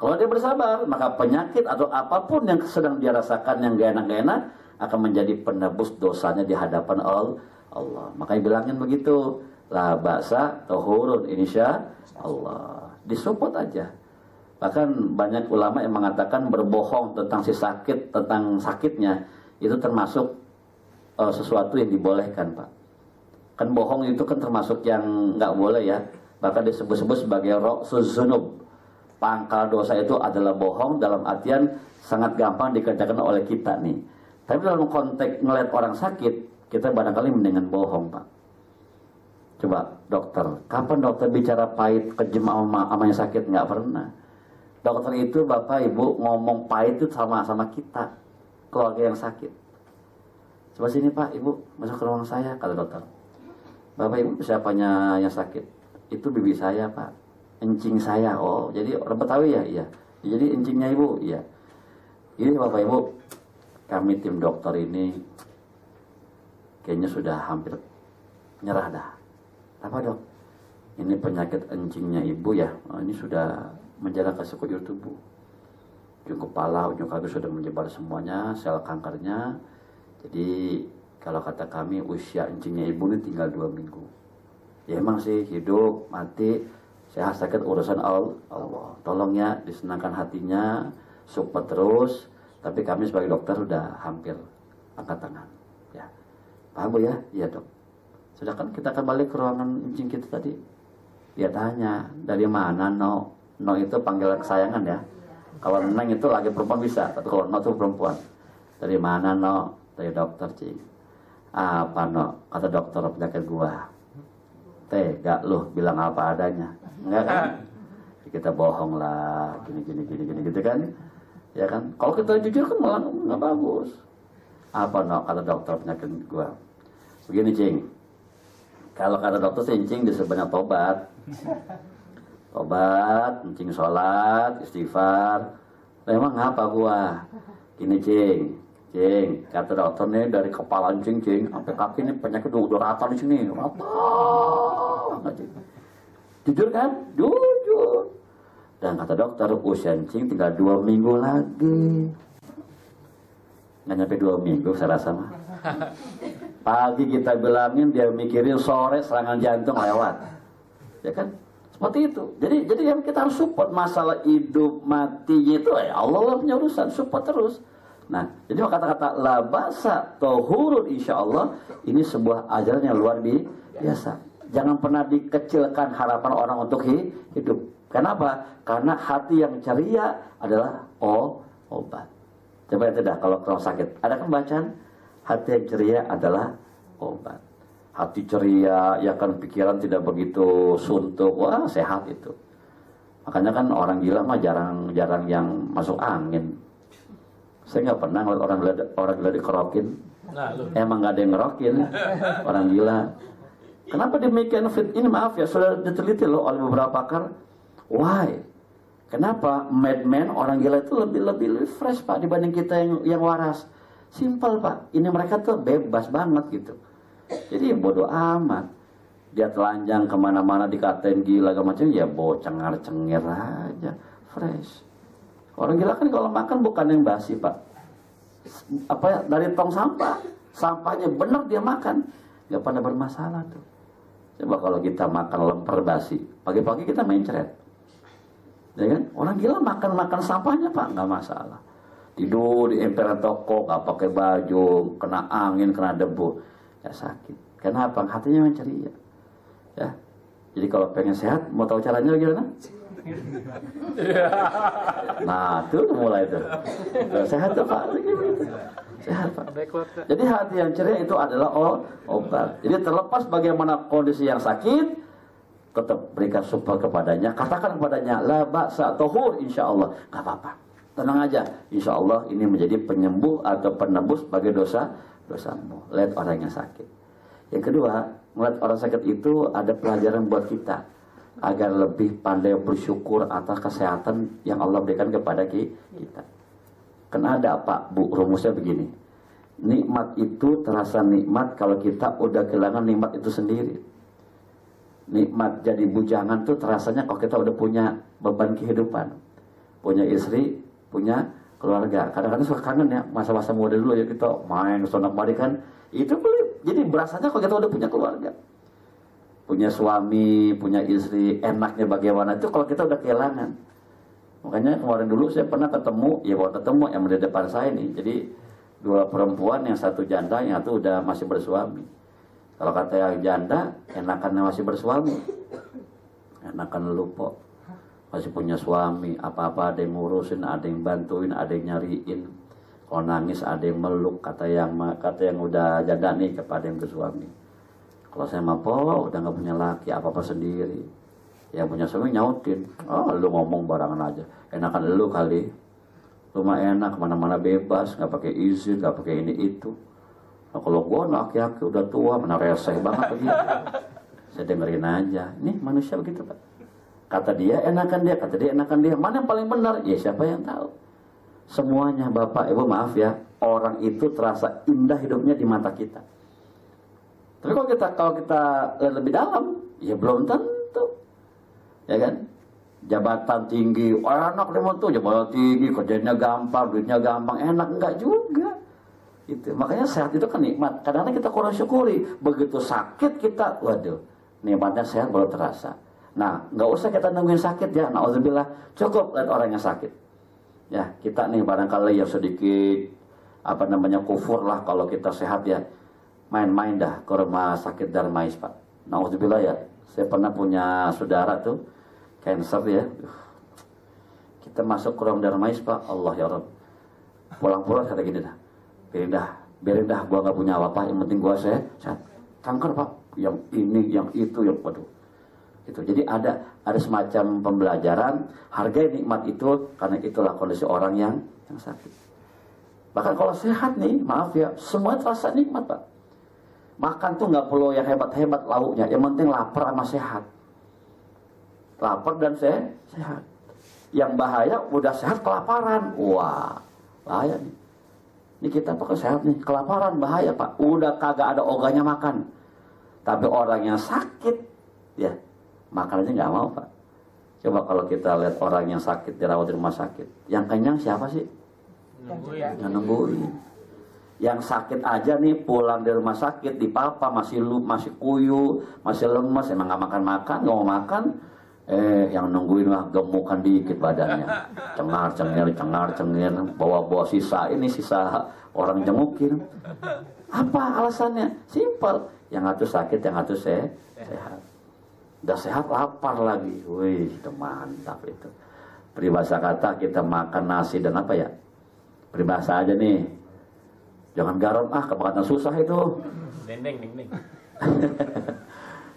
Kalau dia bersabar, maka penyakit atau apapun yang sedang dia rasakan yang gak enak-enak akan menjadi penebus dosanya di hadapan Allah. Makanya bilangin begitu, la ba'sa tohurun insya Allah. Disupport aja. Bahkan banyak ulama yang mengatakan berbohong tentang si sakit, tentang sakitnya, itu termasuk sesuatu yang dibolehkan Pak. Kan bohong itu kan termasuk yang nggak boleh ya. Bahkan disebut-sebut sebagai ra'sus dzunub. Pangkal dosa itu adalah bohong, dalam artian sangat gampang dikerjakan oleh kita nih. Tapi dalam konteks ngeliat orang sakit, kita barangkali mendingan bohong Pak. Coba dokter, kapan dokter bicara pahit, kejem sama yang sakit? Nggak pernah. Dokter itu Bapak Ibu ngomong pahit itu sama kita, keluarga yang sakit. Coba sini Pak, Ibu masuk ke ruang saya, kata dokter. Bapak Ibu siapanya yang sakit? Itu bibi saya Pak, encing saya. Oh jadi orang Betawi ya? Iya. Jadi encingnya Ibu? Iya. Ini Bapak Ibu, kami tim dokter ini kayaknya sudah hampir nyerah dah. Apa dok? Ini penyakit encingnya Ibu ya, ini sudah menjalar ke sekujur tubuh. Ujung kepala, ujung kaki sudah menyebar semuanya, sel kankernya. Jadi kalau kata kami usia encingnya Ibu ini tinggal 2 minggu. Ya emang sih hidup, mati, sehat sakit urusan Allah. Tolong ya disenangkan hatinya, support terus. Tapi kami sebagai dokter sudah hampir angkat tangan. Ya, paham Bu ya? Iya dok. Sudah kan kita kembali ke ruangan encing kita tadi. Dia tanya, dari mana No? No itu panggilan kesayangan ya. Kalau Neng itu lagi perempuan bisa, tapi kalau No itu perempuan. Dari mana No? Dari dokter cing. Apa No? Kata dokter penyakit gua. Tega lu bilang apa adanya. Enggak kan? Kita bohong lah, gini gitu kan. Ya kan? Kalau kita jujur kan malah nggak bagus. Apa No? Kata dokter penyakit gua. Begini cing. Kalau kata dokter sih cing disebutnya tobat. Tobat, cing sholat, istighfar. Emang ngapa gua? Gini cing, kata dokter nih dari kepala cing sampai kaki nih penyakit udah rata di sini, rata. Jujur kan? Jujur. Dan kata dokter usia cing tinggal 2 minggu lagi. Nggak nyampe 2 minggu saya rasa mah. Pagi kita bilangin dia mikirin, sore serangan jantung lewat. Ya kan? Seperti itu. Jadi yang kita harus support masalah hidup matinya itu ya Allah punya urusan, support terus. Nah, jadi kata-kata la ba'sa tahurun insyaallah ini sebuah ajaran yang luar biasa. Jangan pernah dikecilkan harapan orang untuk hidup. Kenapa? Karena hati yang ceria adalah obat. Coba itu dah kalau sakit. Ada kan bacaan? Hati yang ceria adalah obat. Hati ceria, ya kan pikiran tidak begitu suntuk. Wah sehat itu. Makanya kan orang gila mah jarang yang masuk angin. Saya nggak pernah ngeliat orang gila dikerokin. Emang nggak ada yang ngerokin orang gila. Kenapa demikian fit ini? Maaf ya, sudah diteliti loh oleh beberapa pakar. Why? Kenapa madman orang gila itu lebih fresh Pak dibanding kita yang waras? Simple Pak. Ini mereka tuh bebas banget gitu. Jadi bodoh amat. Dia telanjang kemana-mana dikatain gila macam ya cengar-cengir aja, fresh. Orang gila kan kalau makan bukan yang basi Pak. Apa ya, dari tong sampah, sampahnya benar dia makan, nggak pada bermasalah tuh. Coba kalau kita makan lemper basi, pagi-pagi kita main ceret, ya kan? Orang gila makan sampahnya Pak, nggak masalah. Tidur di emperan toko, nggak pakai baju, kena angin, kena debu. Ya sakit. Kenapa? Hatinya ceria. Ya. Jadi kalau pengen sehat, mau tahu caranya gimana? Nah, itu mulai tuh. Sehat tuh Pak. Sehat Pak. Jadi hati yang ceria itu adalah obat. Jadi terlepas bagaimana kondisi yang sakit, tetap berikan support kepadanya. Katakan kepadanya, la ba'sa tahur insyaallah. Enggak apa-apa. Tenang aja. Insyaallah ini menjadi penyembuh atau penebus bagi dosamu. Lihat orang yang sakit. Yang kedua, melihat orang sakit itu ada pelajaran buat kita agar lebih pandai bersyukur atas kesehatan yang Allah berikan kepada kita. Karena ada Pak Bu, rumusnya begini. Nikmat itu terasa nikmat kalau kita udah kehilangan nikmat itu sendiri. Nikmat jadi bujangan tuh terasanya kalau kita udah punya beban kehidupan, punya istri, punya keluarga. Kadang-kadang suka kangen ya masa-masa muda dulu ya kita main sonak mari kan. Itu jadi berasanya kalau kita udah punya keluarga, punya suami, punya istri, enaknya bagaimana itu kalau kita udah kehilangan. Makanya kemarin dulu saya pernah ketemu yang di depan saya nih. Jadi 2 perempuan, yang satu janda, yang satu udah masih bersuami. Kalau kata yang janda, enakan masih bersuami, enakan lupa. Masih punya suami, apa-apa ada yang ngurusin, ada yang bantuin, ada yang nyariin. Kalau nangis ada yang meluk, kata yang udah janda nih kepada yang bersuami. Kalau saya mah udah nggak punya laki, apa-apa sendiri. Yang punya suami nyautin, lu ngomong barangan aja, enakan lu kali. Lu mah enak, kemana-mana bebas, nggak pakai izin, nggak pakai ini itu. Nah, kalau gue aki-aki udah tua, mana reseh banget begitu. Saya dengerin aja. Ini manusia begitu Pak. Kata dia enakan dia, kata dia enakan dia. Mana yang paling benar? Ya siapa yang tahu. Semuanya Bapak Ibu maaf ya, orang itu terasa indah hidupnya di mata kita. Tapi kalau kita lihat lebih dalam, ya belum tentu. Ya kan? Jabatan tinggi, enak dia tuh jabatan tinggi, kerjanya gampang, duitnya gampang, enak enggak juga. Itu. Makanya sehat itu kan nikmat. Kadang-kadang kita kurang syukuri. Begitu sakit kita, waduh, nikmatnya sehat baru terasa. Nah, nggak usah kita nungguin sakit ya. Nauzubillah, cukup lihat orang yang sakit. Ya, kita nih barangkali yang sedikit kufur lah kalau kita sehat ya. Main-main dah ke rumah sakit Darmais Pak. Nauzubillah ya. Saya pernah punya saudara tuh cancer ya. Kita masuk ke ruang Darmais Pak. Allah ya Rabb. Pulang-pulang kata gini dah. Biarin dah, gua nggak punya apa-apa, yang penting gua sehat. Kanker Pak, yang ini, yang itu, yang waduh. Gitu. Jadi ada semacam pembelajaran, hargai nikmat itu karena itulah kondisi orang yang sakit. Bahkan kalau sehat nih, maaf ya, semua terasa nikmat Pak. Makan tuh nggak perlu yang hebat-hebat lauknya, yang penting lapar sama sehat. Lapar dan sehat. Yang bahaya udah sehat kelaparan, wah bahaya nih. Ini kita pakai sehat nih, kelaparan bahaya Pak. Udah kagak ada ogahnya makan. Tapi orang yang sakit, ya makan aja nggak mau Pak. Coba kalau kita lihat orang yang sakit dirawat di rumah sakit, yang kenyang siapa sih? Yang nungguin. Yang sakit aja nih pulang dari rumah sakit di papa masih kuyu, masih lemes, emang nggak makan, nggak mau makan. Yang nungguin mah gemukan dikit badannya, cengar-cengir, bawa sisa orang jengukin. Apa alasannya? Simpel, yang satu sakit, yang satu sehat. Udah sehat lapar lagi, wih, itu mantap itu. Peribahasa kata kita makan nasi dan apa ya? Peribahasa aja nih, jangan garam kebangetan susah itu. Dendeng.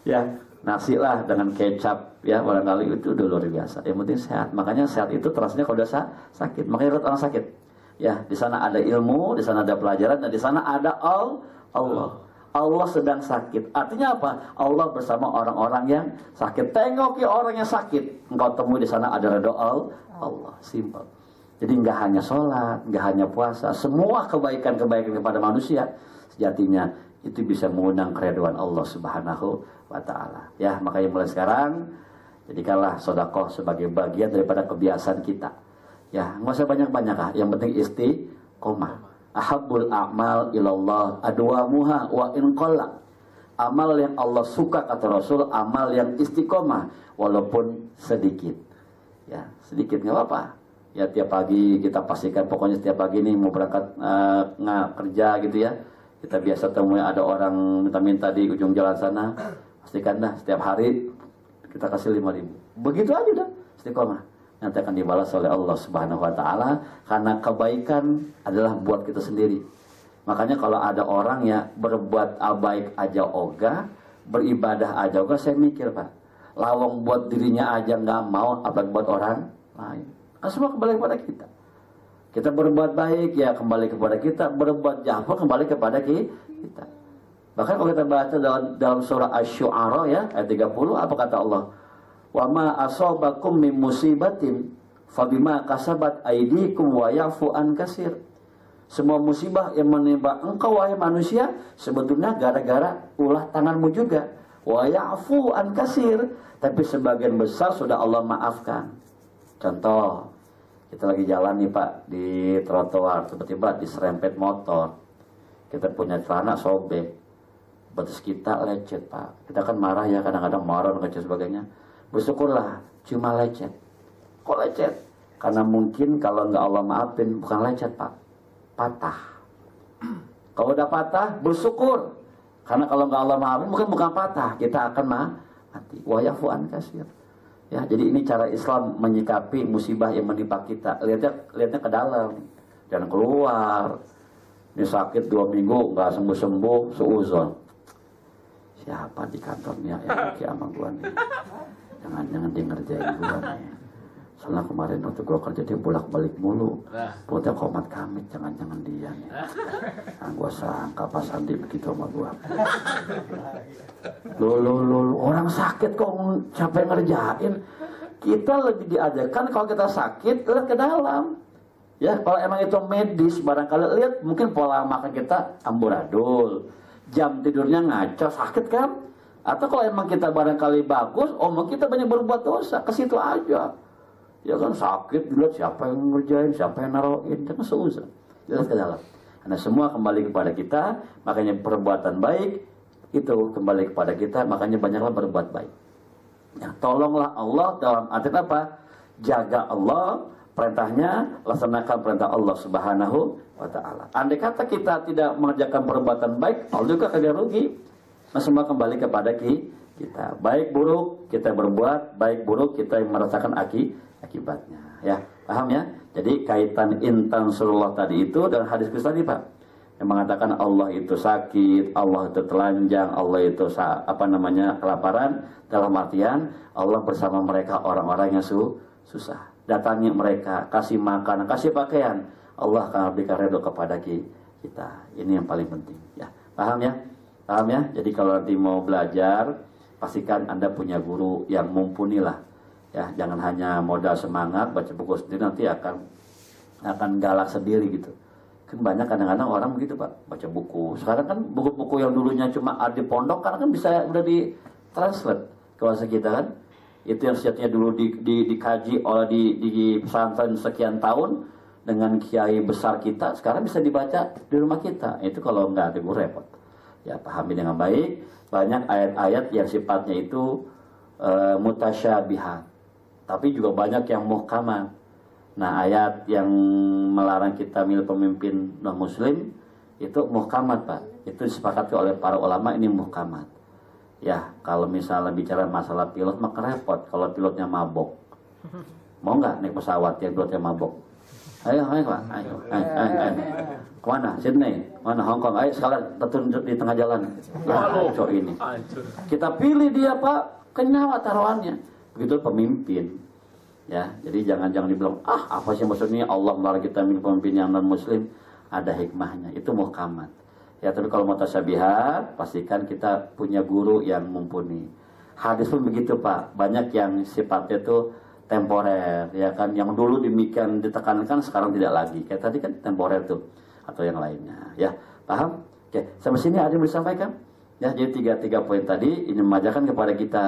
Ya. Nasi lah dengan kecap ya barangkali itu udah luar biasa. Yang penting sehat. Makanya sehat itu terasanya kalau udah sakit. Makanya lihat orang sakit. Ya, di sana ada ilmu, di sana ada pelajaran, dan di sana ada Allah. Allah sedang sakit. Artinya apa? Allah bersama orang-orang yang sakit. Tengoki orang yang sakit. Engkau temui di sana ada ridho Allah. Simple. Jadi nggak hanya sholat, nggak hanya puasa, semua kebaikan-kebaikan kepada manusia sejatinya itu bisa mengundang keridhaan Allah Subhanahu wa ta'ala. Ya, makanya mulai sekarang jadikanlah sedekah sebagai bagian daripada kebiasaan kita. Ya, nggak usah banyak-banyak yang penting istiqomah. Ahabbul a'mal ilallah adwamuha wa in qalla. Amal yang Allah suka kata Rasul, amal yang istiqomah walaupun sedikit. Ya, sedikit nggak apa-apa. Ya, tiap pagi kita pastikan pokoknya setiap pagi nih mau berangkat kerja gitu ya. Kita biasa temui ada orang minta-minta di ujung jalan sana. Pastikan dah setiap hari kita kasih 5.000. Begitu aja dah istiqomah. Nanti akan dibalas oleh Allah Subhanahu wa ta'ala. Karena kebaikan adalah buat kita sendiri. Makanya kalau ada orang ya berbuat baik aja ogah, beribadah aja ogah, saya mikir Pak, lawang buat dirinya aja nggak mau, apalagi buat orang lain. Kan semua kembali kepada kita. Kita berbuat baik ya kembali kepada kita, berbuat jahat kembali kepada kita. Bahkan kalau kita baca dalam surah Asy-Syu'ara ya ayat 30, apa kata Allah? Wa ma asabakum min musibatin fabima kasabat aydikum wa ya'fu an katsir. Semua musibah yang menimpa engkau wahai manusia sebetulnya gara-gara ulah tanganmu juga. Wa ya'fu an katsir, tapi sebagian besar sudah Allah maafkan. Contoh, kita lagi jalan nih Pak di trotoar, tiba-tiba diserempet motor. Kita punya celana sobek, batas kita lecet Pak. Kita kan marah ya, kadang-kadang marah dan sebagainya. Bersyukurlah cuma lecet. Kok lecet? Karena mungkin kalau nggak Allah maafin bukan lecet Pak, patah. Kalau udah patah bersyukur. Karena kalau nggak Allah maafin bukan patah, kita akan mati. Wa yafu an katsir. Ya, jadi ini cara Islam menyikapi musibah yang menimpa kita. Lihatnya ke dalam, jangan keluar. Ini sakit 2 minggu nggak sembuh-sembuh, seuzon. Siapa di kantornya yang oke sama gua nih? Jangan dia ngerjain gua nih. Soalnya kemarin waktu gue kerja dia bolak-balik mulu. Perutnya komat kamit, jangan-jangan dia nih. Nah, gue sangka Pak Sandi begitu sama gue. Loh, orang sakit kok siapa yang ngerjain? Kita lebih diajarkan kalau kita sakit, lihat ke dalam. Ya, kalau emang itu medis, barangkali lihat mungkin pola makan kita amburadul, jam tidurnya ngaco, sakit kan? Atau kalau emang kita barangkali bagus, mungkin kita banyak berbuat dosa, ke situ aja. Ya kan sakit, dilihat siapa yang ngerjain, siapa yang naroin, jangan seuzon. Lihat ke dalam. Karena semua kembali kepada kita, makanya perbuatan baik itu kembali kepada kita, makanya banyaklah berbuat baik. Ya, tolonglah Allah dalam arti apa? Jaga Allah, perintahnya, laksanakan perintah Allah Subhanahu wa Ta'ala. Andai kata kita tidak mengerjakan perbuatan baik, Allah juga kagak rugi. Nah, semua kembali kepada kita. Baik buruk kita berbuat, baik buruk kita yang merasakan akibatnya. Ya, paham ya? Jadi kaitan intan surullah tadi itu dan hadis tadi Pak, yang mengatakan Allah itu sakit, Allah itu telanjang, Allah itu kelaparan, dalam artian Allah bersama mereka orang-orang yang susah. Datangi mereka, kasih makan, kasih pakaian, Allah akan berikan ridho kepada kita. Ini yang paling penting. Ya, paham ya? Paham ya? Jadi kalau nanti mau belajar, pastikan Anda punya guru yang mumpuni lah. Ya, jangan hanya modal semangat baca buku sendiri, nanti akan galak sendiri gitu. Kan banyak kadang-kadang orang begitu Pak, baca buku. Sekarang kan buku-buku yang dulunya cuma ada di pondok, karena kan bisa udah di translate ke bahasa kita kan. Itu yang sejatinya dulu dikaji oleh di pesantren sekian tahun dengan kiai besar kita, sekarang bisa dibaca di rumah kita. Itu kalau nggak ada guru repot. Ya, pahami dengan baik. Banyak ayat-ayat yang sifatnya itu mutasyabihat, tapi juga banyak yang muhkamat. Nah, ayat yang melarang kita milih pemimpin non-muslim itu muhkamat Pak. Itu disepakati oleh para ulama, ini muhkamat. Ya, kalau misalnya bicara masalah pilot maka repot kalau pilotnya mabok. Mau nggak naik pesawat yang pilotnya mabok? Ayo Pak, ayo. Kemana? Sydney? Mana? Hong Kong? Ayo sekalian terjun di tengah jalan. Nah, ini. Kita pilih dia Pak, kenyawa taruhannya. Begitu pemimpin. Ya, jadi jangan dibilang, apa sih maksudnya Allah melarang kita milih pemimpin yang non-muslim? Ada hikmahnya, itu muhkamat. Ya, tapi kalau mutasyabihat, pastikan kita punya guru yang mumpuni. Hadis pun begitu Pak, banyak yang sifatnya itu temporer, ya kan, yang dulu demikian ditekankan sekarang tidak lagi. Kayak tadi kan temporer tuh, atau yang lainnya. Ya, paham? Oke, sampai sini ada yang disampaikan? Ya, jadi tiga poin tadi ini mengajarkan kepada kita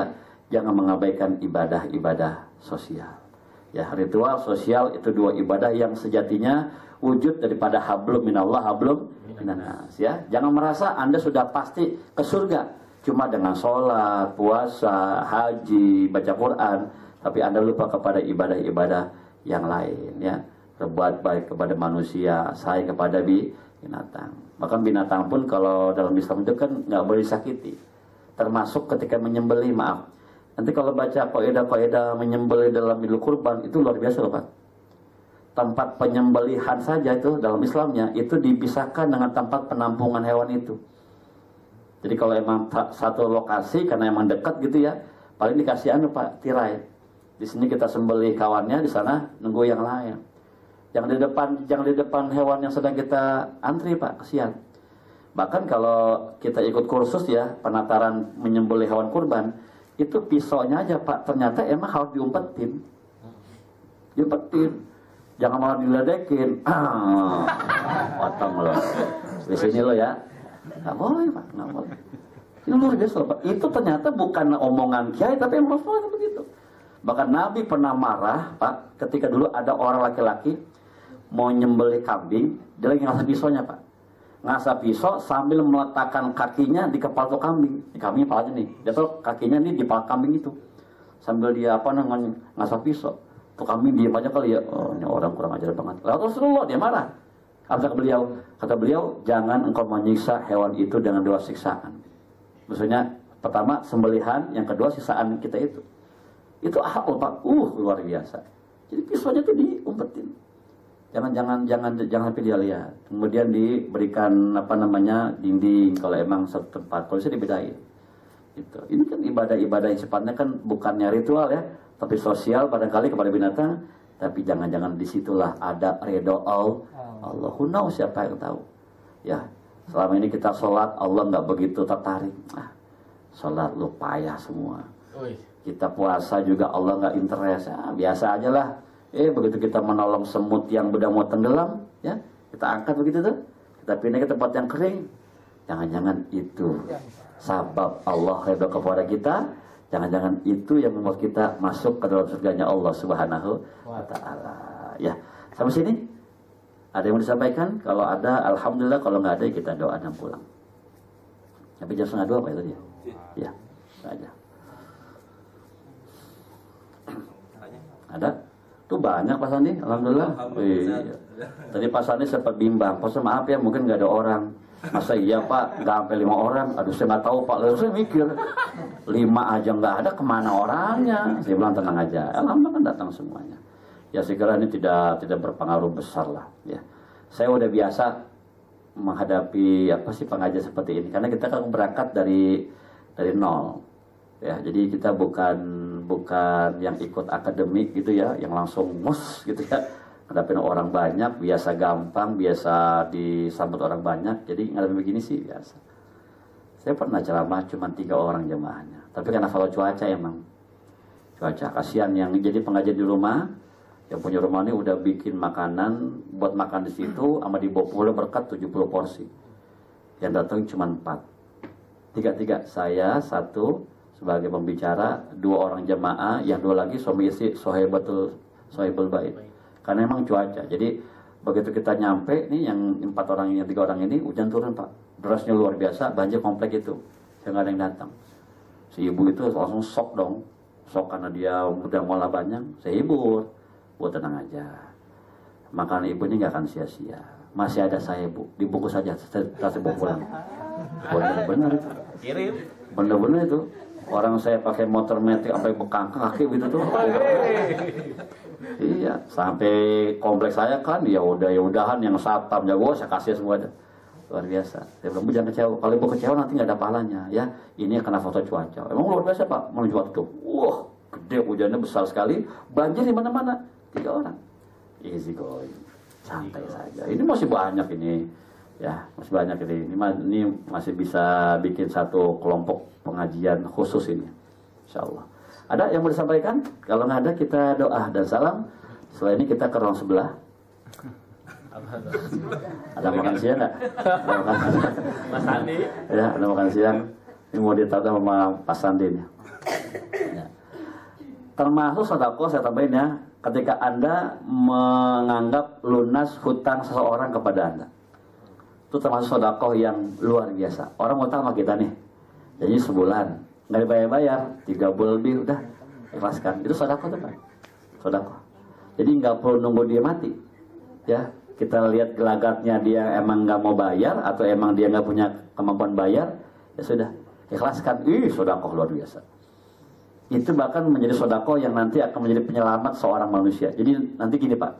jangan mengabaikan ibadah-ibadah sosial. Ya, ritual sosial itu dua ibadah yang sejatinya wujud daripada hablum minallah, hablum minannas. Ya, jangan merasa Anda sudah pasti ke surga cuma dengan sholat, puasa, haji, baca Quran, tapi Anda lupa kepada ibadah-ibadah yang lain. Ya, berbuat baik kepada manusia, sayang kepada binatang. Bahkan binatang pun kalau dalam Islam itu kan nggak boleh disakiti. Termasuk ketika menyembelih, maaf. Nanti kalau baca kaidah-kaidah menyembelih dalam Idul Kurban itu luar biasa loh Pak. Tempat penyembelihan saja itu dalam Islamnya itu dipisahkan dengan tempat penampungan hewan itu. Jadi kalau emang satu lokasi karena emang dekat gitu ya, paling dikasih Pak, tirai. Di sini kita sembelih kawannya, di sana nunggu yang lain. Jangan di depan hewan yang sedang kita antri Pak, kasihan. Bahkan kalau kita ikut kursus ya, penataran menyembelih hewan kurban, itu pisaunya aja Pak, ternyata emang harus diumpetin. Jangan malah diledekin. Potong loh. Di sini loh ya. Nggak boleh Pak, nggak boleh. Ini luar biasa Pak. Itu ternyata bukan omongan kiai, tapi emang Rasulullah begitu. Bahkan Nabi pernah marah Pak, ketika dulu ada orang laki-laki mau nyembelih kambing, dia lagi ngasah pisaunya Pak. Ngasah pisau sambil meletakkan kakinya di kepala tuh kambing. Di kambingnya palanya nih. Dia tuh kakinya nih di kepala kambing itu. Sambil dia ngasah pisau. Tuh kambing diam aja kali ya. Oh, ini orang kurang ajar banget. Lalu Rasulullah dia marah. Kata beliau, jangan engkau menyiksa hewan itu dengan dua siksaan. Maksudnya pertama sembelihan, yang kedua siksaan kita itu. Itu Pak, luar biasa. Jadi pisaunya tuh diumpetin. Jangan sampai dia lihat. Kemudian diberikan dinding kalau emang satu tempat. Kalau bisa dibedain. Gitu. Ini kan ibadah-ibadah yang sifatnya kan bukannya ritual ya, tapi sosial barangkali kepada binatang, tapi jangan-jangan disitulah ada ridho Allah. Who knows, siapa yang tahu? Ya, selama ini kita sholat Allah nggak begitu tertarik. Sholat lu payah semua. Kita puasa juga Allah nggak interest. Biasa aja lah. Begitu kita menolong semut yang udah mau tenggelam, ya kita angkat begitu tuh, kita pindah ke tempat yang kering. Jangan-jangan itu sabab Allah ridho kepada kita. Jangan-jangan itu yang membuat kita masuk ke dalam surganya Allah Subhanahu wa Ta'ala. Ya, sampai sini ada yang mau disampaikan? Kalau ada, alhamdulillah. Kalau nggak ada, kita doa dan pulang. Tapi jam 1:30 Pak itu dia. Ya, saja. Ada? Tuh banyak Pak Sandi, alhamdulillah. Iya. Tadi Pak Sandi sempat bimbang. Pak, maaf ya, mungkin nggak ada orang. Masa iya Pak, nggak sampai 5 orang? Aduh, saya nggak tahu Pak. Lalu saya mikir, 5 aja nggak ada, kemana orangnya? Saya bilang tenang aja. Alhamdulillah kan datang semuanya. Ya saya kira ini tidak berpengaruh besar lah. Ya, saya udah biasa menghadapi pengajian seperti ini. Karena kita kan berangkat dari nol. Ya, jadi kita bukan yang ikut akademik gitu ya, yang langsung mus gitu ya. Ngadapin orang banyak, biasa gampang, biasa disambut orang banyak. Jadi ngadapin begini sih biasa. Saya pernah ceramah cuma 3 orang jemaahnya. Tapi karena kalau cuaca emang. Cuaca, kasihan yang jadi pengajian di rumah. Yang punya rumah ini udah bikin makanan, buat makan di situ, sama dibawa pulang berkat 70 porsi. Yang datang cuma 4. 3 saya, 1 sebagai pembicara, 2 orang jemaah, yang 2 lagi suami istri sohibul bait. Karena emang cuaca. Jadi begitu kita nyampe nih, yang 4 orang, yang 3 orang ini hujan turun Pak. Derasnya luar biasa, banjir komplek itu. Saya nggak ada yang datang. Si ibu itu langsung shock dong. Shock karena dia udah malah banyak. Saya hibur, buat tenang aja. Makanan ibu ini nggak akan sia-sia. Masih ada saya Bu, dibungkus saja. Saya bawa pulang. Bener-bener itu. Kirim. Bener-bener itu. Orang saya pakai motor metik sampai bekangkang kaki gitu tuh. Iya, sampai kompleks saya kan udahan yang satpam jago saya kasih semua ada. Luar biasa. Saya bilang, Bu jangan kecewa. Kalau ibu kecewa nanti nggak ada pahalanya ya. Ini kena foto cuaca. Emang luar biasa Pak menuju waktu. Wah, gede hujannya besar sekali. Banjir di mana-mana. 3 orang. Easy going. Santai saja. Ini masih banyak ini. Ya, masih banyak ini. Ini masih bisa bikin satu kelompok pengajian khusus ini. Insyaallah. Ada yang mau disampaikan? Kalau nggak ada, kita doa dan salam. Setelah ini kita ke ruang sebelah. Ada makan siang nggak? Mas Andi. Ya, ada makan siang. Ini mau ditata sama Pak Sandi nih. Ya. Termasuk sedekah saya tambahin ya. Ketika Anda menganggap lunas hutang seseorang kepada Anda, itu termasuk sedekah yang luar biasa. Orang utang sama kita nih, jadi sebulan nggak dibayar-bayar, 3 bulan lebih udah ikhlaskan. Itu sedekah tuh Pak, sedekah. Jadi nggak perlu nunggu dia mati, ya. Kita lihat gelagatnya dia emang nggak mau bayar atau emang dia nggak punya kemampuan bayar, ya sudah ikhlaskan. Sedekah luar biasa. Itu bahkan menjadi sedekah yang nanti akan menjadi penyelamat seorang manusia. Jadi nanti gini Pak,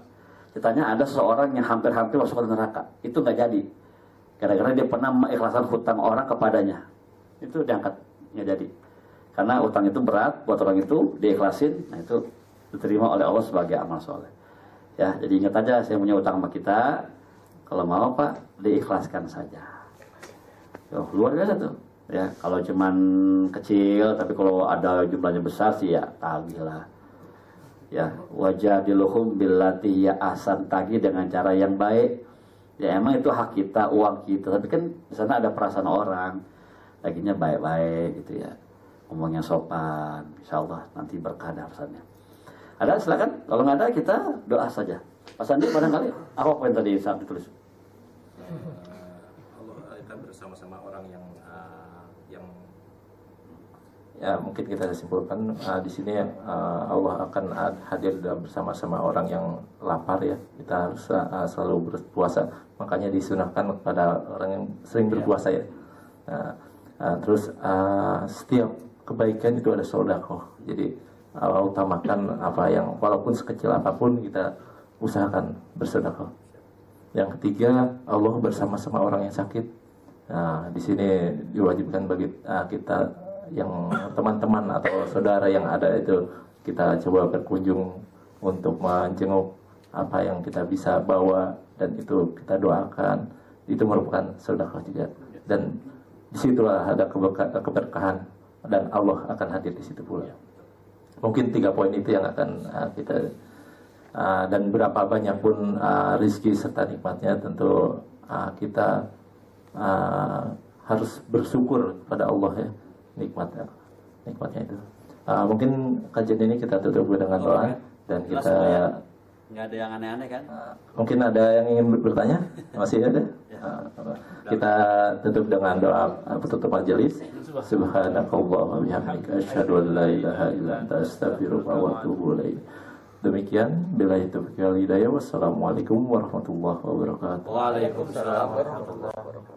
ceritanya ada seseorang yang hampir-hampir masuk ke neraka, itu nggak jadi. Gara-gara dia pernah mengikhlaskan hutang orang kepadanya, itu diangkat, nggak jadi. Karena hutang itu berat buat orang itu, diikhlasin, nah itu diterima oleh Allah sebagai amal soleh. Ya, jadi ingat aja, saya punya hutang sama kita, kalau mau Pak, diikhlaskan saja. Luar biasa tuh. Ya, kalau cuman kecil, tapi kalau ada jumlahnya besar sih ya tagih lah. Ya, wajadiluhum billati ya ahsan, tagih dengan cara yang baik. Ya emang itu hak kita, uang kita, tapi kan di sana ada perasaan orang, laginya baik-baik gitu ya. Ngomongnya sopan, insyaallah nanti berkah pesannya. Ada silakan, kalau nggak ada kita doa saja. Pak Sandi barangkali apa poin tadi saat ditulis? Allah akan bersama-sama orang yang ya mungkin kita simpulkan di sini Allah akan hadir bersama-sama orang yang lapar ya. Kita harus selalu berpuasa, makanya disunahkan kepada orang yang sering berpuasa ya. Terus setiap kebaikan itu ada sedekah. Jadi utamakan apa yang walaupun sekecil apapun kita usahakan bersedekah. Yang ketiga, Allah bersama-sama orang yang sakit. Nah, di sini diwajibkan bagi kita yang teman-teman atau saudara yang ada itu kita coba berkunjung untuk menjenguk apa yang kita bisa bawa, dan itu kita doakan, itu merupakan sedekah juga. Dan disitulah ada keberkahan dan Allah akan hadir di situ pula. Mungkin 3 poin itu yang akan kita dan berapa banyak pun rizki serta nikmatnya, tentu kita harus bersyukur pada Allah ya, nikmatnya itu. Mungkin kajian ini kita tutup dengan doa dan kita nggak ada yang aneh-aneh kan? Mungkin ada yang ingin bertanya? Masih ada? Kita tutup dengan doa penutup majelis. Subhanakallahumma wa bihamdika asyhadu an la ilaha illa anta astaghfiruka wa atubu ilaik. Demikian, billahi taufiq wal hidayah. Wassalamualaikum warahmatullahi wabarakatuh. Waalaikumsalam warahmatullahi wabarakatuh.